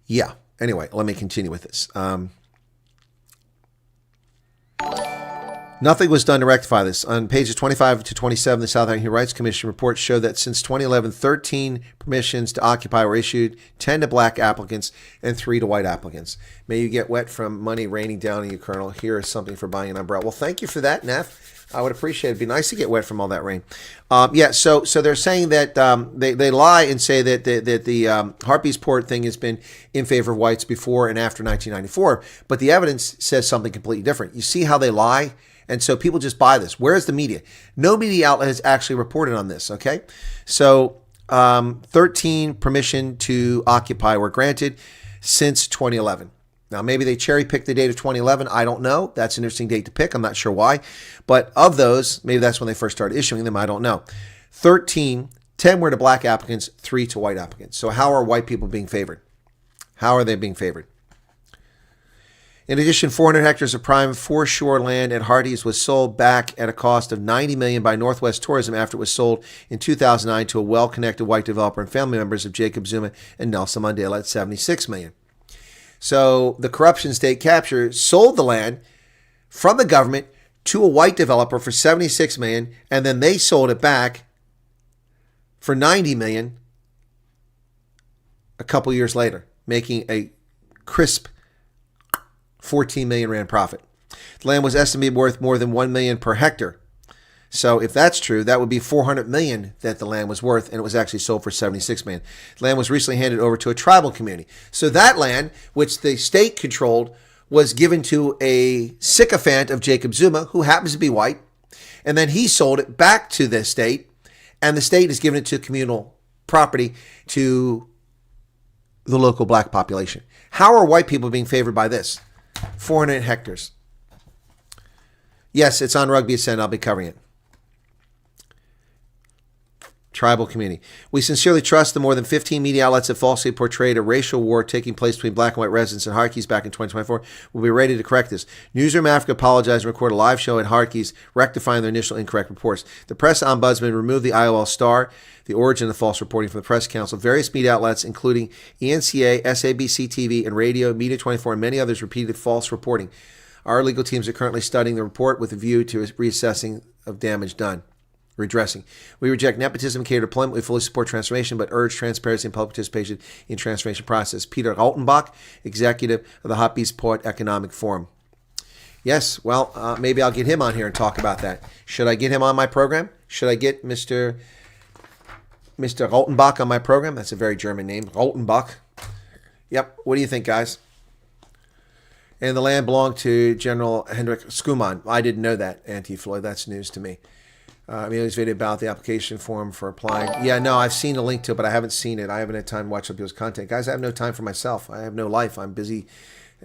yeah, anyway, let me continue with this. Nothing was done to rectify this. On pages 25 to 27, the South African Human Rights Commission report showed that since 2011, 13 permissions to occupy were issued, 10 to black applicants and 3 to white applicants. May you get wet from money raining down on you, Colonel. Here is something for buying an umbrella. Well, thank you for that, Neff. I would appreciate it. It'd be nice to get wet from all that rain. Yeah, so they're saying that they lie and say that the Hartbeespoort thing has been in favor of whites before and after 1994, but the evidence says something completely different. You see how they lie? And so people just buy this. Where's the media? No media outlet has actually reported on this, okay? So 13 permission to occupy were granted since 2011. Now, maybe they cherry-picked the date of 2011. I don't know. That's an interesting date to pick. I'm not sure why. But of those, maybe that's when they first started issuing them. I don't know. 13, 10 were to black applicants, 3 to white applicants. So how are white people being favored? How are they being favored? In addition, 400 hectares of prime foreshore land at Harties was sold back at a cost of $90 million by Northwest Tourism after it was sold in 2009 to a well-connected white developer and family members of Jacob Zuma and Nelson Mandela at $76 million. So the corruption state capture sold the land from the government to a white developer for $76 million, and then they sold it back for $90 million a couple years later, making a crisp 14 million rand profit. The land was estimated worth more than 1 million per hectare. So if that's true, that would be 400 million that the land was worth, and it was actually sold for 76 million. The land was recently handed over to a tribal community. So that land, which the state controlled, was given to a sycophant of Jacob Zuma, who happens to be white, and then he sold it back to the state, and the state has given it to communal property to the local black population. How are white people being favored by this? 400 hectares. Yes, it's on Rugby Ascend. I'll be covering it. Tribal community. We sincerely trust the more than 15 media outlets that falsely portrayed a racial war taking place between black and white residents in Hartbees back in 2024 will be ready to correct this. Newsroom Africa apologized and recorded a live show at Hartbees rectifying their initial incorrect reports. The press ombudsman removed the IOL star, the origin of the false reporting, from the press council. Various media outlets, including ENCA, SABC TV, and Radio, Media 24, and many others, repeated false reporting. Our legal teams are currently studying the report with a view to reassessing of damage done. Redressing. We reject nepotism and cater deployment. We fully support transformation, but urge transparency and public participation in transformation process. Peter Altenbach, executive of the Hartbeespoort Economic Forum. Yes, well, maybe I'll get him on here and talk about that. Should I get him on my program? Should I get Mr. Altenbach on my program? That's a very German name, Altenbach. Yep. What do you think, guys? And the land belonged to General Hendrik Schoeman. I didn't know that, Auntie Floyd. That's news to me. I mean, this video about the application form for applying. Yeah, no, I've seen the link to it, but I haven't seen it. I haven't had time to watch up people's content. Guys, I have no time for myself. I have no life. I'm busy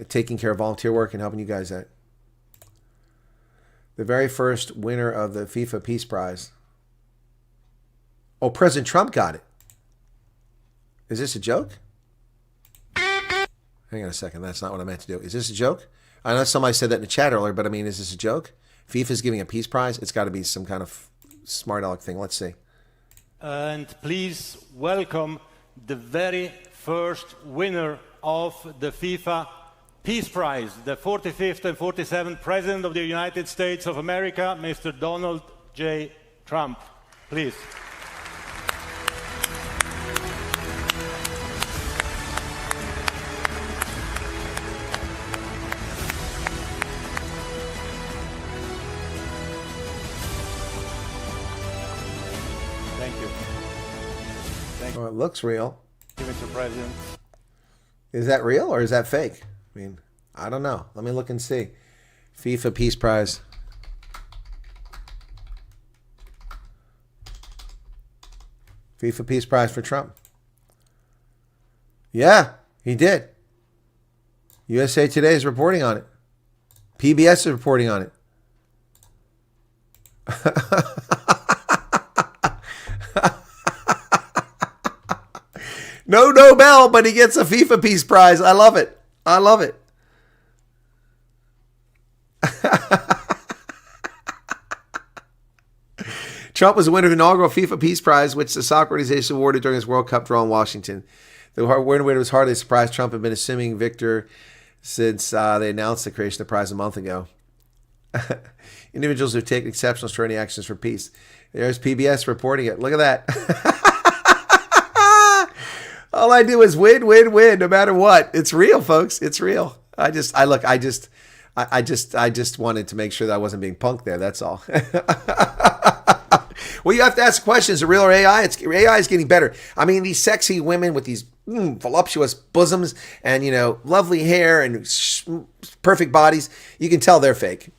taking care of volunteer work and helping you guys out. The very first winner of the FIFA Peace Prize. Oh, President Trump got it. Is this a joke? Hang on a second. That's not what I meant to do. Is this a joke? I know somebody said that in the chat earlier, but I mean, is this a joke? FIFA's giving a peace prize? It's got to be some kind of smart aleck thing. Let's see. And please welcome the very first winner of the FIFA Peace Prize, the 45th and 47th President of the United States of America, Mr. Donald J. Trump. Please. Thank you. Thank you. Oh, it looks real. Mr. President. Is that real or is that fake? I mean, I don't know. Let me look and see. FIFA Peace Prize. FIFA Peace Prize for Trump. Yeah, he did. USA Today is reporting on it. PBS is reporting on it. No Nobel, but he gets a FIFA Peace Prize. I love it. I love it. Trump was the winner of the inaugural FIFA Peace Prize, which the soccer organization awarded during his World Cup draw in Washington. The winner was hardly a surprise. Trump had been assuming victor since they announced the creation of the prize a month ago. Individuals who take exceptional extraordinary actions for peace. There's PBS reporting it. Look at that. All I do is win, win, win, no matter what. It's real, folks. It's real. I just wanted to make sure that I wasn't being punked there. That's all. Well, you have to ask questions. Is it real or AI? AI is getting better. I mean, these sexy women with these voluptuous bosoms and, you know, lovely hair and perfect bodies, you can tell they're fake.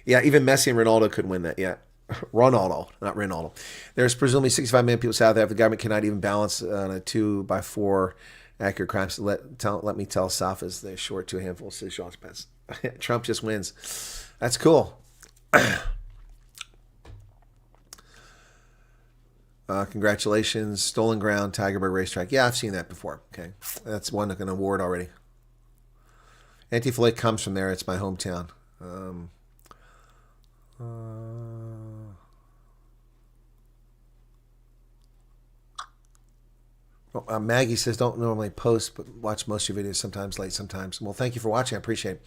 Yeah, even Messi and Ronaldo couldn't win that. Yeah. Ronaldo, not Ronaldo. There's presumably 65 million people south Africa. The government cannot even balance on a 2x4 accurate crime. So let me tell Safas they're short to a handful of social expense. Trump just wins. That's cool. Congratulations. Stolen Ground, Tigerberg Racetrack. Yeah, I've seen that before. Okay. That's won an award already. Anti-Flight comes from there. It's my hometown. Maggie says, don't normally post, but watch most of your videos, sometimes late, sometimes. Well, thank you for watching. I appreciate it.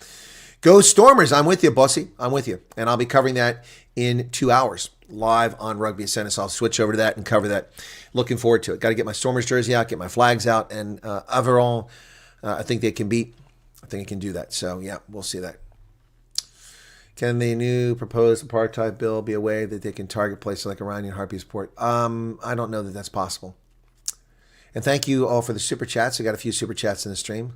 Go Stormers. I'm with you, Bussy. I'm with you. And I'll be covering that in 2 hours live on Rugby Ascendant. So I'll switch over to that and cover that. Looking forward to it. Got to get my Stormers jersey out, get my flags out. And overall, I think they can beat. I think it can do that. So, yeah, we'll see that. Can the new proposed apartheid bill be a way that they can target places like Iranian Harpy's port? I don't know that that's possible. And thank you all for the super chats. I got a few super chats in the stream.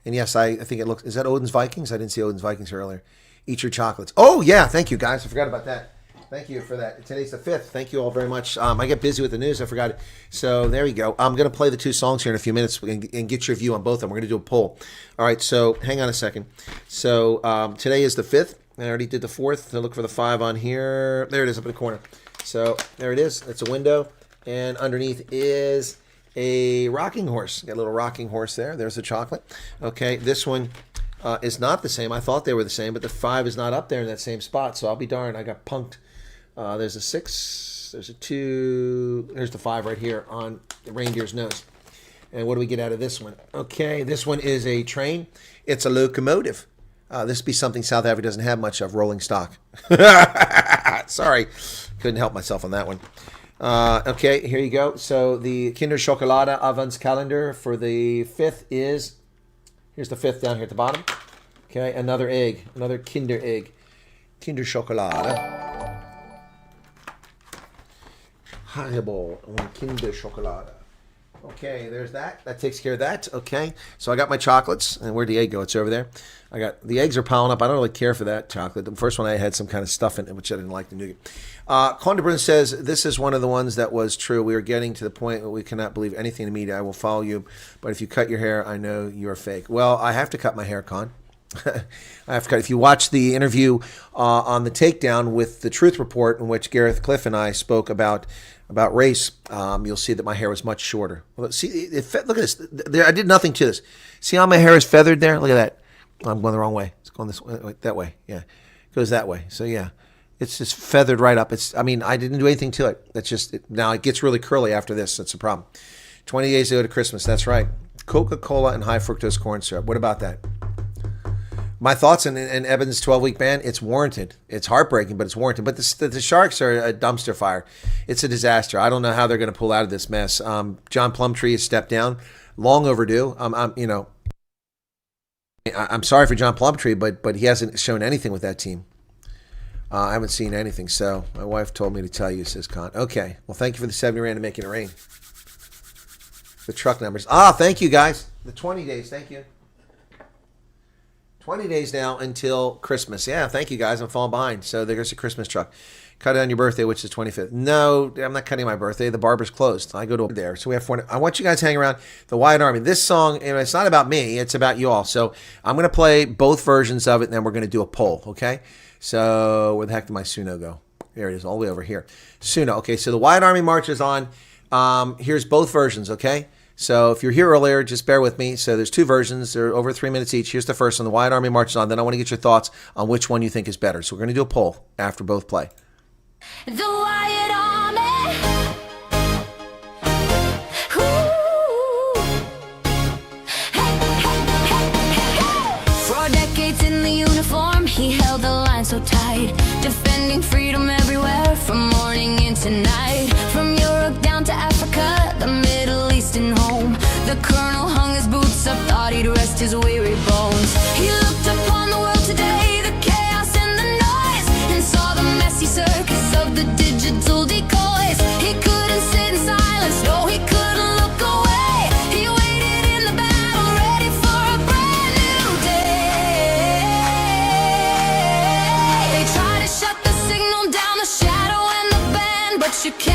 And yes, I think it looks... Is that Odin's Vikings? I didn't see Odin's Vikings earlier. Eat your chocolates. Oh, yeah. Thank you, guys. I forgot about that. Thank you for that. Today's the 5th. Thank you all very much. I get busy with the news. I forgot it. So there we go. I'm going to play the 2 songs here in a few minutes and get your view on both of them. We're going to do a poll. All right. So hang on a second. So today is the 5th. I already did the 4th. So look for the 5 on here. There it is up in the corner. So there it is. It's a window. And underneath is a rocking horse. Got a little rocking horse there. There's the chocolate. Okay, this one is not the same. I thought they were the same, but the 5 is not up there in that same spot. So I'll be darned. I got punked. There's a 6. There's a 2. There's the 5 right here on the reindeer's nose. And what do we get out of this one? Okay, this one is a train. It's a locomotive. This would be something South Africa doesn't have much of, rolling stock. Sorry, couldn't help myself on that one. Okay, here you go. So the Kinder Schokolade Avans calendar for the 5th is, here's the 5th down here at the bottom. Okay, another egg, another Kinder egg. Kinder Schokolade. Haribo und Kinder Schokolade. Okay, there's that. That takes care of that. Okay, so I got my chocolates, and where'd the egg go? It's over there. I got the eggs are piling up. I don't really care for that chocolate. The first one I had some kind of stuff in it, which I didn't like, the nougat. Condebrun says, this is one of the ones that was true. We are getting to the point where we cannot believe anything in the media. I will follow you, but if you cut your hair, I know you're fake. Well, I have to cut my hair, Con. I have to cut. If you watch the interview on the Takedown with the Truth Report, in which Gareth Cliff and I spoke about race, you'll see that my hair was much shorter. Well, see, look at this. I did nothing to this. See how my hair is feathered there? Look at that. I'm going the wrong way. It's going this way, that way. Yeah, it goes that way. So yeah, it's just feathered right up. I mean, I didn't do anything to it. That's just now it gets really curly after this. That's a problem. 20 days ago to Christmas. That's right. Coca-Cola and high fructose corn syrup. What about that? My thoughts on Evan's 12-week ban, it's warranted. It's heartbreaking, but it's warranted. But the Sharks are a dumpster fire. It's a disaster. I don't know how they're going to pull out of this mess. John Plumtree has stepped down. Long overdue. I'm sorry for John Plumtree, but he hasn't shown anything with that team. I haven't seen anything. So my wife told me to tell you, says Con. Okay. Well, thank you for the 70 rand and making it rain. The truck numbers. Thank you, guys. The 20 days. Thank you. 20 days now until Christmas. Yeah, thank you, guys. I'm falling behind. So there's a Christmas truck. Cut it on your birthday, which is 25th. No, I'm not cutting my birthday. The barber's closed. I go to there. So we have 4. I want you guys to hang around. The Wyatt Army. This song, it's not about me. It's about you all. So I'm going to play both versions of it, and then we're going to do a poll, okay? So where the heck did my Suno go? There it is, all the way over here. Suno. Okay, so the Wyatt Army march is on. Here's both versions, okay? So if you're here earlier, just bear with me. So there's 2 versions. They're over 3 minutes each. Here's the first one. The Wyatt Army marches on. Then I want to get your thoughts on which one you think is better. So we're going to do a poll after both play. The Wyatt Army. Ooh. Hey, hey. For decades in the uniform, he held the line so tight, defending freedom everywhere from morning into night. From Europe down to Africa, the Middle East and home, the colonel hung his boots up, thought he'd rest his weary bones. He looked upon the world today, the chaos and the noise, and saw the messy circus of the digital decoys. He couldn't sit in silence, no, he couldn't look away. He waited in the battle, ready for a brand new day. They tried to shut the signal down, the shadow and the band, but you can't.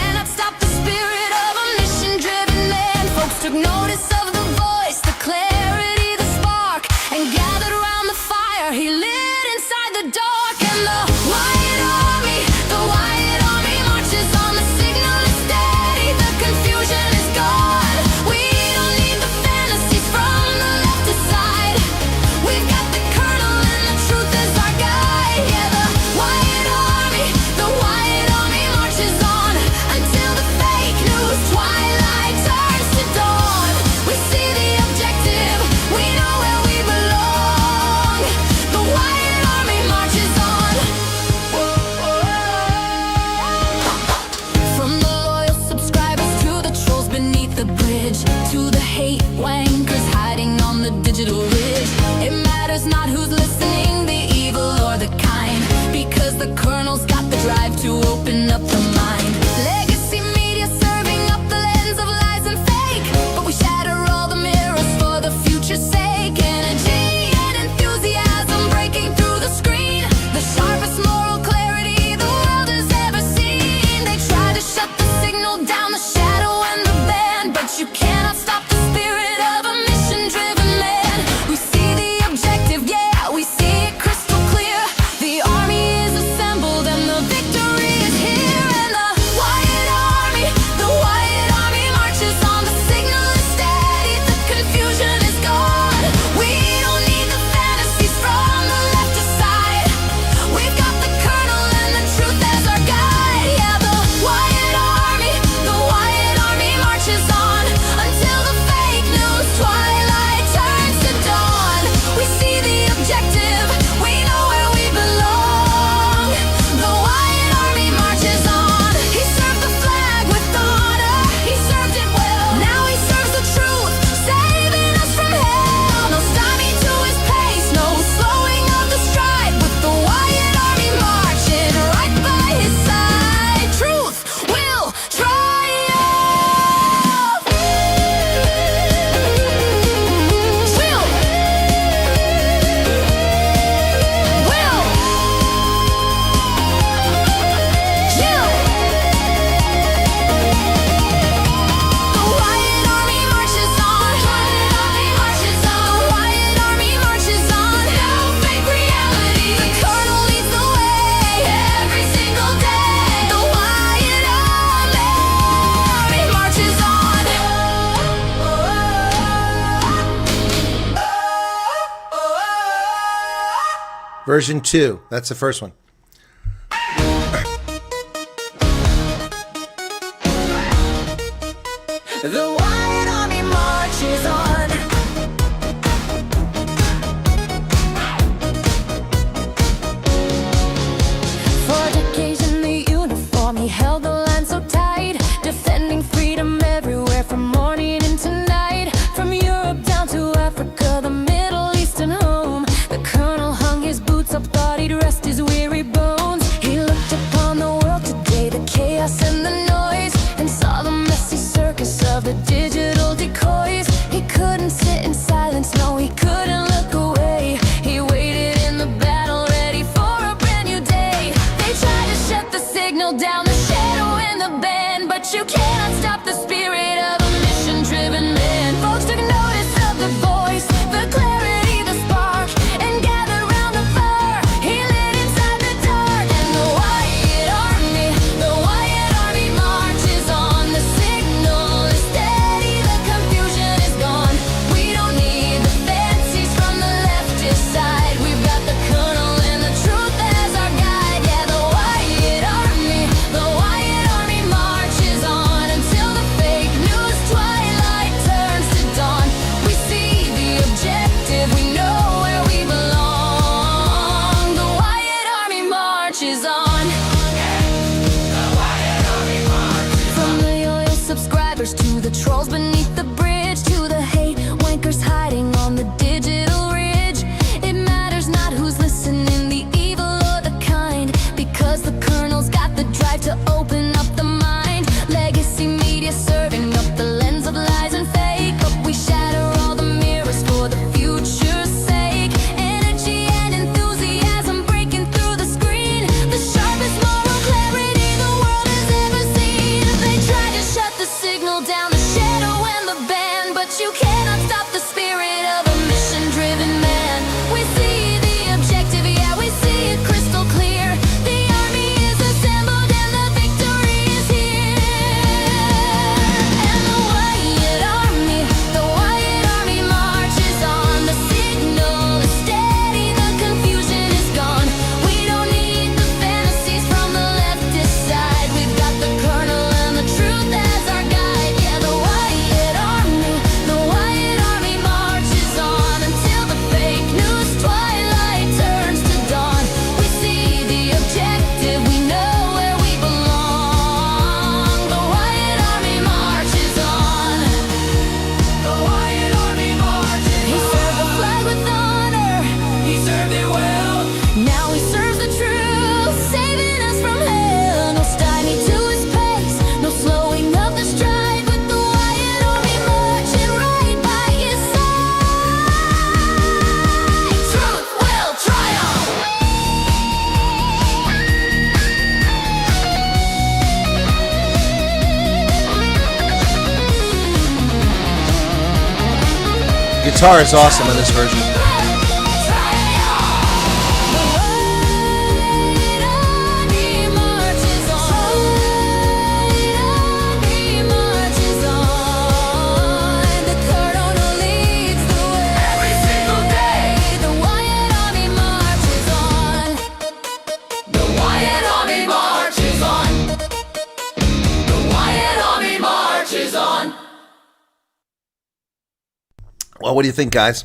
Version 2. That's the first one. The Wyatt Army marches on. For decades in the uniform, he held the line so tight, defending freedom everywhere from morning into night. From Europe down to Africa, the Middle East and home, the colonel hung his boots up, thought he'd rest his weary bones. He looked upon the world today, the chaos and the noise, and saw the messy circus of the digital decoys. He couldn't sit in silence, no, he couldn't look away. He waited in the battle, ready for a brand new day. They tried to shut the signal down, the shadow and the band, but you cannot stop the spirit of a mission-driven man. Folks took notice of the voice, the clarity, the spark, and gathered round the fire. He lit inside the dark, and the Wyatt Army marches on. The signal is steady, the confusion is gone. We don't need the fancies from the leftist side. We've got the colonel and the truth as our guide. Yeah, the Wyatt Army marches on until the fake news twilight turns to dawn. We see the objective, we know where we belong. The Wyatt Army marches on. From the loyal subscribers to the trolls beneath the bridge, to the hate wankers hiding on the digital ridge. It matters not who's listening, the evil or the kind, because the colonel's got the drive to open up the mind. Legacy media serving up the lens of lies and fake, but we shatter all the mirrors for the future's sake. Energy and enthusiasm breaking through the screen, the sharpest moral clarity the world has ever seen. They tried to shut the signal down, the shadow and the band, but you cannot stop the spirit of a mission-driven man. We see the objective, yeah, we see it crystal clear. The army is assembled and the victory is here. And the Wyatt Army marches on. The signal is steady, the confusion is gone. We don't need the fantasies from the leftist side. We've got the colonel and the truth as our guide. Yeah, the Wyatt Army marches on until the fake news twilight turns to dawn. We see the objective, we know where we belong. The Wyatt Army marches on. The Wyatt Army marches on. He served the flag with honor, he served it well. Now he serves the truth, saving us from hell. No stymie to his pace, no slowing of the stride, but the Wyatt Army marching right by his side. Truth will triumph. Guitar is awesome in this version. Well, what do you think, guys?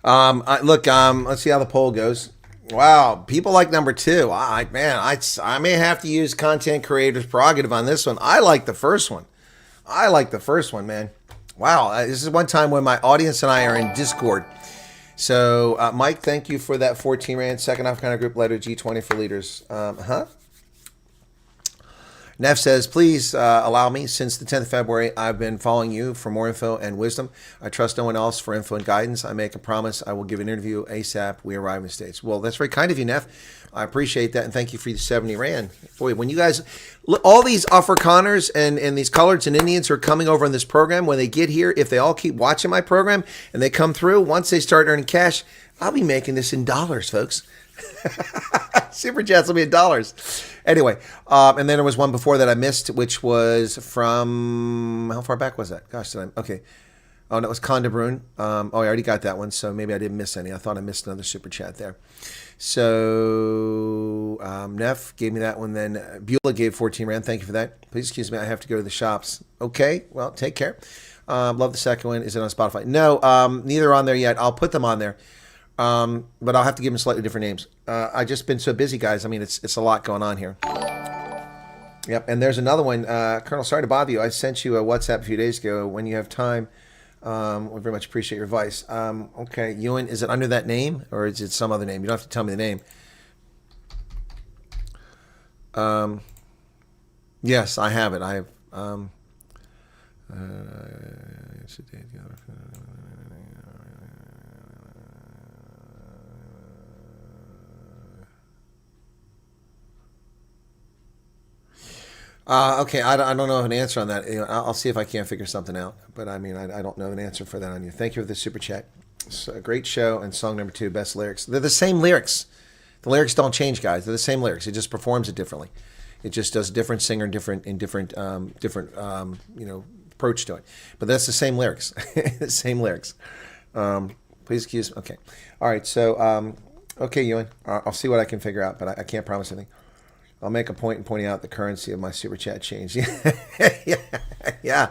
Let's see how the poll goes. Wow, people like number 2. I may have to use content creators' prerogative on this one. I like the first one. Man. Wow, this is one time when my audience and I are in Discord. So, Mike, thank you for that 14 rand. Second off kind of group letter G20 for leaders. Neff says, please allow me. Since the 10th of February, I've been following you for more info and wisdom. I trust no one else for info and guidance. I make a promise I will give an interview ASAP. We arrive in the States. Well, that's very kind of you, Neff. I appreciate that, and thank you for the 70 rand. Boy, when you guys, all these Afrikaners and these coloreds and Indians who are coming over on this program, when they get here, if they all keep watching my program and they come through, once they start earning cash, I'll be making this in dollars, folks. Super chats will be in dollars. Anyway, and then there was one before that I missed, which was from, how far back was that? Gosh, okay. Oh, that was Conda Brune. I already got that one, so maybe I didn't miss any. I thought I missed another super chat there. So Neff gave me that one. Then Beulah gave 14 Rand. Thank you for that. Please excuse me. I have to go to the shops. Okay. Well, take care. Love the second one. Is it on Spotify? No, neither on there yet. I'll put them on there. But I'll have to give them slightly different names. I've just been so busy, guys. I mean, it's a lot going on here. Yep. And there's another one. Colonel, sorry to bother you. I sent you a WhatsApp a few days ago. When you have time, we very much appreciate your advice. Okay. Ewan, is it under that name or is it some other name? You don't have to tell me the name. Yes, I have it. I have, okay, I don't know an answer on that. I'll see if I can't figure something out. But I mean, I don't know an answer for that on you. Thank you for the super chat. It's a great show, and song number 2, best lyrics. They're the same lyrics. The lyrics don't change, guys. They're the same lyrics. It just performs it differently. It just does a different singer, different approach to it. But that's the same lyrics. The same lyrics. Please excuse me. Okay. All right. So, okay, Ewan. I'll see what I can figure out, but I can't promise anything. I'll make a point in pointing out the currency of my super chat changed. Yeah.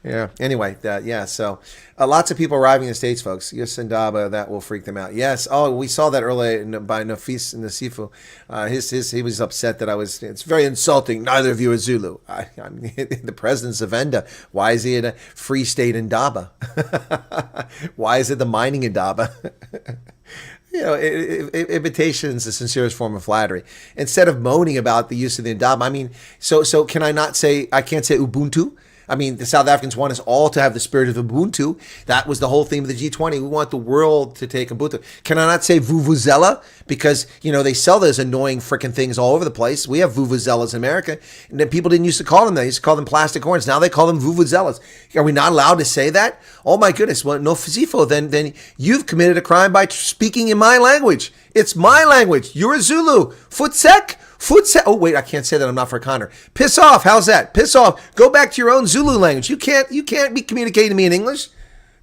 Yeah. Anyway, so lots of people arriving in the States, folks. Yes, Indaba, that will freak them out. Yes. Oh, we saw that earlier by Nafis Nasifu. He was upset that it's very insulting. Neither of you are Zulu. I mean, the president's of Enda. Why is he in a free state Indaba? Why is it the mining Indaba? Imitation is the sincerest form of flattery. Instead of moaning about the use of the Indaba, I mean, so can I not say, I can't say Ubuntu? I mean, the South Africans want us all to have the spirit of Ubuntu. That was the whole theme of the G20. We want the world to take Ubuntu. Can I not say Vuvuzela? Because, they sell those annoying freaking things all over the place. We have Vuvuzelas in America. And then people didn't used to call them that. They used to call them plastic horns. Now they call them Vuvuzelas. Are we not allowed to say that? Oh my goodness. Well, no Fizifo. Then you've committed a crime by speaking in my language. It's my language. You're a Zulu. Futsek. Oh wait, I can't say that. I'm not for Connor. Piss off. How's that? Piss off. Go back to your own Zulu language. You can't be communicating to me in English.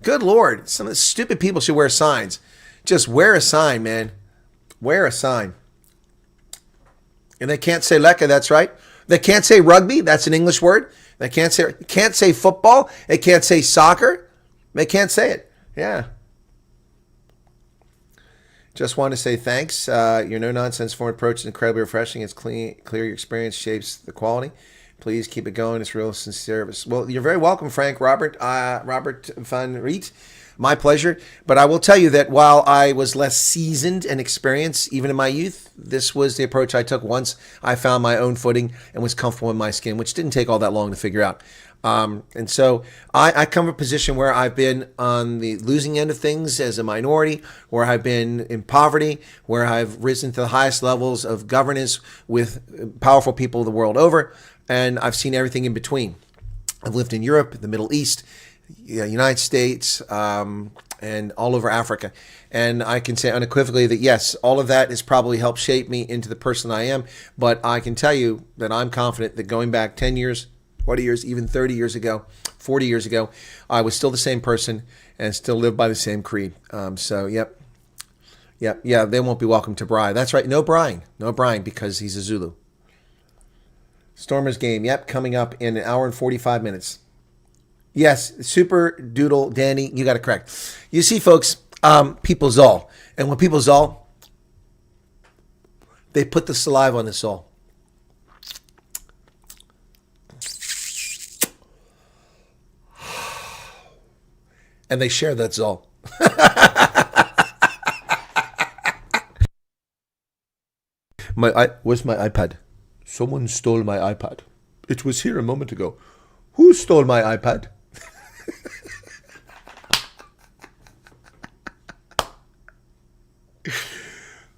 Good Lord. Some of the stupid people should wear signs. Just wear a sign, man. Wear a sign. And they can't say leka. That's right. They can't say rugby. That's an English word. They can't say football. They can't say soccer. They can't say it. Yeah. Just want to say thanks. Your no-nonsense form approach is incredibly refreshing. It's clear your experience shapes the quality. Please keep it going. It's real sincere. Well, you're very welcome, Frank. Robert van Riet. My pleasure. But I will tell you that while I was less seasoned and experienced, even in my youth, this was the approach I took once I found my own footing and was comfortable in my skin, which didn't take all that long to figure out. And so I come from a position where I've been on the losing end of things as a minority, where I've been in poverty, where I've risen to the highest levels of governance with powerful people the world over, and I've seen everything in between. I've lived in Europe, the Middle East, the United States, and all over Africa. And I can say unequivocally that, yes, all of that has probably helped shape me into the person I am. But I can tell you that I'm confident that going back 10 years, 20 years, even 30 years ago, 40 years ago, I was still the same person and still lived by the same creed. Yep, they won't be welcome to Bri. That's right, no Brian, because he's a Zulu. Stormers game, yep, coming up in an hour and 45 minutes. Yes, Super Doodle Danny, you got it correct. You see, folks, people zol. And when people zol, they put the saliva on the soul. And they share that zol. Where's my iPad? Someone stole my iPad. It was here a moment ago. Who stole my iPad?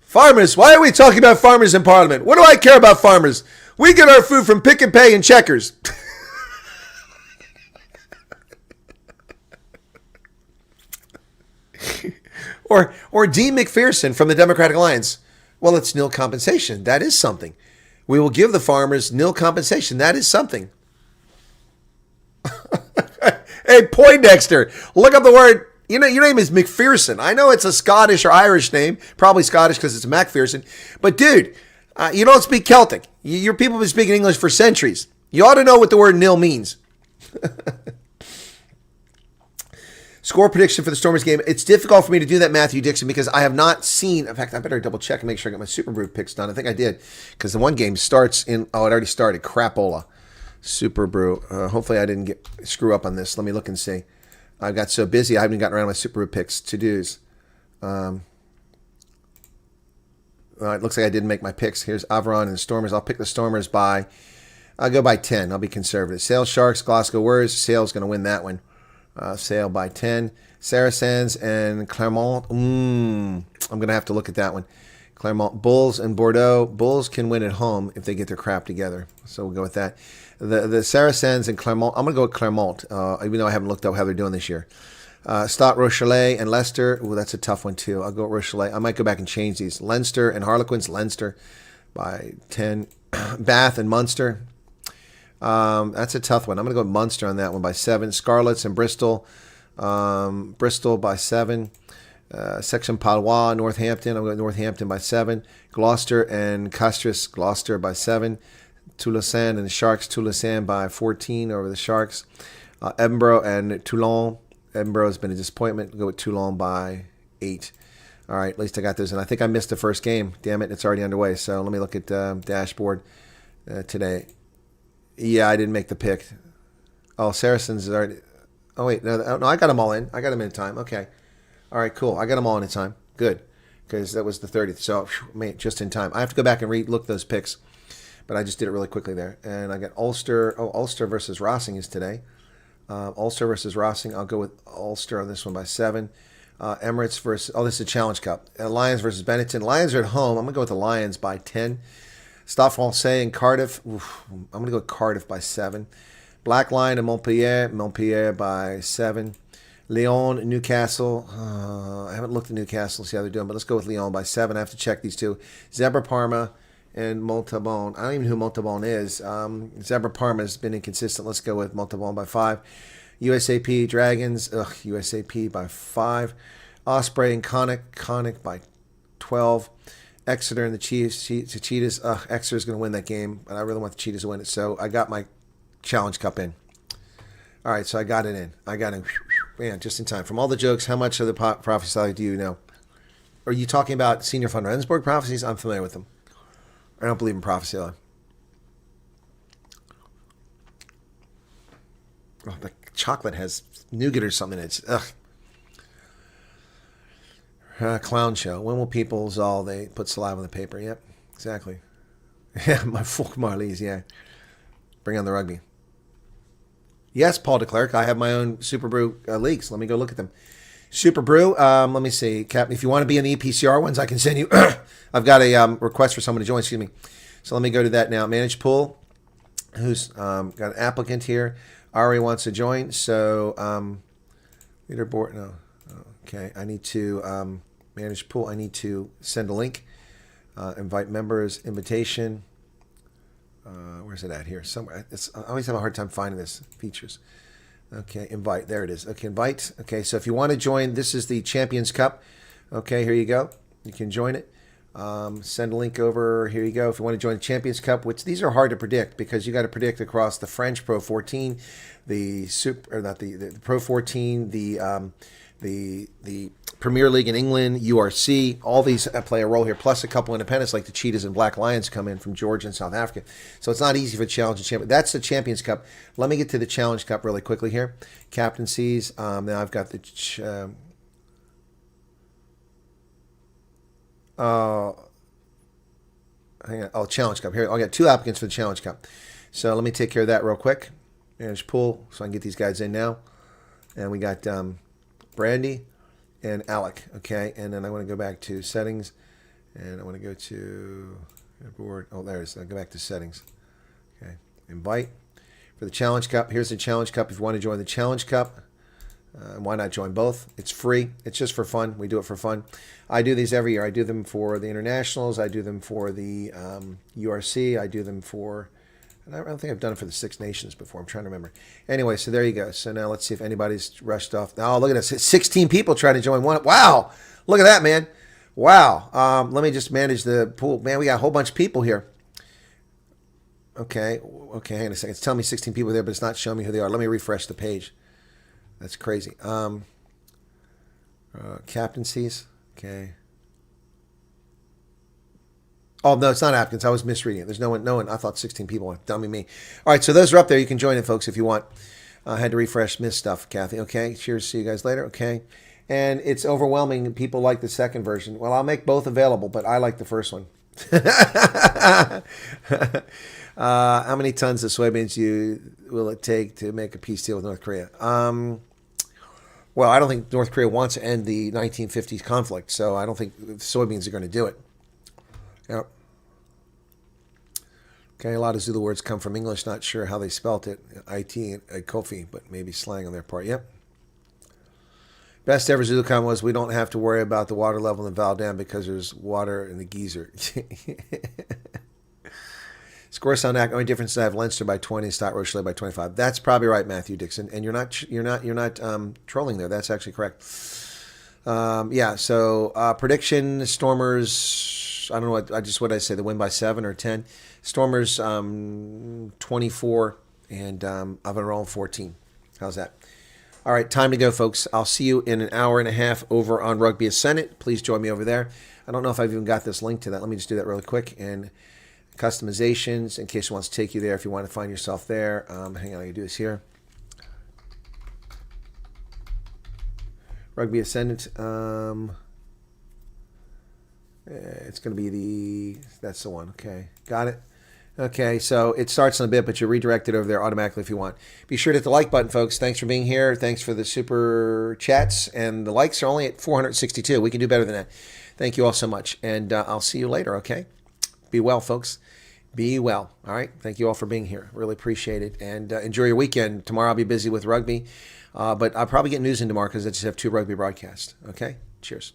Farmers. Why are we talking about farmers in Parliament? What do I care about farmers? We get our food from Pick and Pay and Checkers. Or Dean McPherson from the Democratic Alliance. Well, it's nil compensation. That is something. We will give the farmers nil compensation. That is something. Hey, Poindexter, look up the word. You know, your name is McPherson. I know it's a Scottish or Irish name, probably Scottish because it's MacPherson. But dude, you don't speak Celtic. Your people have been speaking English for centuries. You ought to know what the word nil means. Score prediction for the Stormers game. It's difficult for me to do that, Matthew Dixon, because I have not seen. In fact, I better double check and make sure I got my Super Brew picks done. I think I did, because the one game starts in. Oh, it already started. Crapola, Super Brew. Hopefully, I didn't screw up on this. Let me look and see. I got so busy, I haven't gotten around to my Super Brew picks to dos. It looks like I didn't make my picks. Here's Avron and the Stormers. I'll pick the Stormers by. I'll go by 10. I'll be conservative. Sale Sharks, Glasgow Warriors. Sale's going to win that one. Sale by 10. Saracens and Clermont. I'm going to have to look at that one. Clermont Bulls and Bordeaux. Bulls can win at home if they get their crap together. So we'll go with that. The Saracens and Clermont. I'm going to go with Clermont, even though I haven't looked up how they're doing this year. Stade Rochelet and Leicester. Ooh, that's a tough one too. I'll go with Rochelet. I might go back and change these. Leinster and Harlequins. Leinster by 10. Bath and Munster. That's a tough one. I'm going to go with Munster on that one by 7. Scarlets and Bristol. Bristol by 7. Section Palois, Northampton. I'm going to Northampton by 7. Gloucester and Castries. Gloucester by 7. Toulousain and the Sharks. Toulousain by 14 over the Sharks. Edinburgh and Toulon. Edinburgh has been a disappointment. I'll go with Toulon by 8. All right, at least I got those. And I think I missed the first game. Damn it, it's already underway. So let me look at dashboard today. Yeah, I didn't make the pick. Oh, Saracens is already. Oh wait, no, I got them all in. I got them in time. Okay, all right, cool. I got them all in time. Good, because that was the 30th. So, man, just in time. I have to go back and look those picks, but I just did it really quickly there. And I got Ulster. Oh, Ulster versus Racing is today. Ulster versus Racing. I'll go with Ulster on this one by 7. Emirates versus. Oh, this is a Challenge Cup. Lions versus Benetton. Lions are at home. I'm gonna go with the Lions by 10. Stade Francais and Cardiff. Oof, I'm going to go with Cardiff by 7. Black Lion and Montpellier. Montpellier by 7. Lyon, Newcastle. I haven't looked at Newcastle to see how they're doing, but let's go with Lyon by 7. I have to check these two. Zebra Parma and Montauban. I don't even know who Montauban is. Zebra Parma has been inconsistent. Let's go with Montauban by 5. USAP Dragons. USAP by 5. Osprey and Connacht by 12. Exeter and the Chiefs, the Cheetahs. Exeter is going to win that game, but I really want the Cheetahs to win it. So I got my Challenge Cup in. All right, so I got it in. I got it, man, just in time. From all the jokes, how much of the prophecy side do you know? Are you talking about Senior von Rendsburg prophecies? I'm familiar with them. I don't believe in prophecy. Oh, the chocolate has nougat or something. It's clown show. When will people they put saliva on the paper? Yep, exactly. Yeah, my folk Marlies, yeah. Bring on the rugby. Yes, Paul de Klerk, I have my own Super Brew leaks. Let me go look at them. Super Brew, let me see. Captain, if you want to be in the EPCR ones, I can send you. I've got a request for someone to join, excuse me. So let me go to that now. Manage pool, who's got an applicant here. Ari wants to join, so leaderboard, no. Okay, I need to manage pool. I need to send a link. Invite members, invitation. Where's it at here? Somewhere. I always have a hard time finding this. Features. Okay, invite. There it is. Okay, invite. Okay, so if you want to join, this is the Champions Cup. Okay, here you go. You can join it. Send a link over. Here you go. If you want to join the Champions Cup, which these are hard to predict because you got to predict across the French Pro 14, the Pro 14, the Premier League in England, URC, all these play a role here, plus a couple independents like the Cheetahs and Black Lions come in from Georgia and South Africa. So it's not easy for Challenge and Champion. That's the Champions Cup. Let me get to the Challenge Cup really quickly here. Captaincies. Now I've got the hang on. Oh, Challenge Cup. Here, I got 2 applicants for the Challenge Cup. So let me take care of that real quick. Manage pool, so I can get these guys in now. And we got Brandy and Alec, okay? And then I want to go back to settings, and I want to go to board. Oh, there it is. I'll go back to settings. Okay, invite for the Challenge Cup. Here's the Challenge Cup. If you want to join the Challenge Cup, why not join both? It's free. It's just for fun. We do it for fun. I do these every year. I do them for the internationals. I do them for the URC. I do them for I don't think I've done it for the Six Nations before. I'm trying to remember. Anyway, so there you go. So now let's see if anybody's rushed off. Oh, look at this. 16 people trying to join one. Wow. Look at that, man. Wow. Let me just manage the pool. Man, we got a whole bunch of people here. Okay. Okay, hang on a second. It's telling me 16 people there, but it's not showing me who they are. Let me refresh the page. That's crazy. Captaincies. Okay. Oh, no, it's not applicants. I was misreading it. There's no one. I thought 16 people. Dummy me. All right, so those are up there. You can join it, folks, if you want. I had to refresh, missed stuff, Kathy. Okay, cheers. See you guys later. Okay. And it's overwhelming. People like the second version. Well, I'll make both available, but I like the first one. How many tons of soybeans will it take to make a peace deal with North Korea? Well, I don't think North Korea wants to end the 1950s conflict, so I don't think soybeans are going to do it. Yep. Okay, a lot of Zulu words come from English. Not sure how they spelt it. IT and Kofi, but maybe slang on their part. Yep. Best ever Zulu comment was, we don't have to worry about the water level in Val Dam because there's water in the geyser. Score sound act. Only difference is I have Leinster by 20, Stott Rochelet by 25. That's probably right, Matthew Dixon. And you're not trolling there. That's actually correct. Yeah. So prediction: Stormers. I don't know what I say. The win by 7 or 10. Stormers 24 and Averron 14. How's that? All right, time to go, folks. I'll see you in an hour and a half over on Rugby Ascendant. Please join me over there. I don't know if I've even got this link to that. Let me just do that really quick. And customizations, in case it wants to take you there, if you want to find yourself there. Hang on, I can do this here. Rugby Ascendant. It's going to be that's the one. Okay, got it. Okay, so it starts in a bit, but you're redirected over there automatically if you want. Be sure to hit the like button, folks. Thanks for being here. Thanks for the super chats. And the likes are only at 462. We can do better than that. Thank you all so much. And I'll see you later, okay? Be well, folks. Be well. All right? Thank you all for being here. Really appreciate it. And enjoy your weekend. Tomorrow I'll be busy with rugby. But I'll probably get news in tomorrow because I just have 2 rugby broadcasts. Okay? Cheers.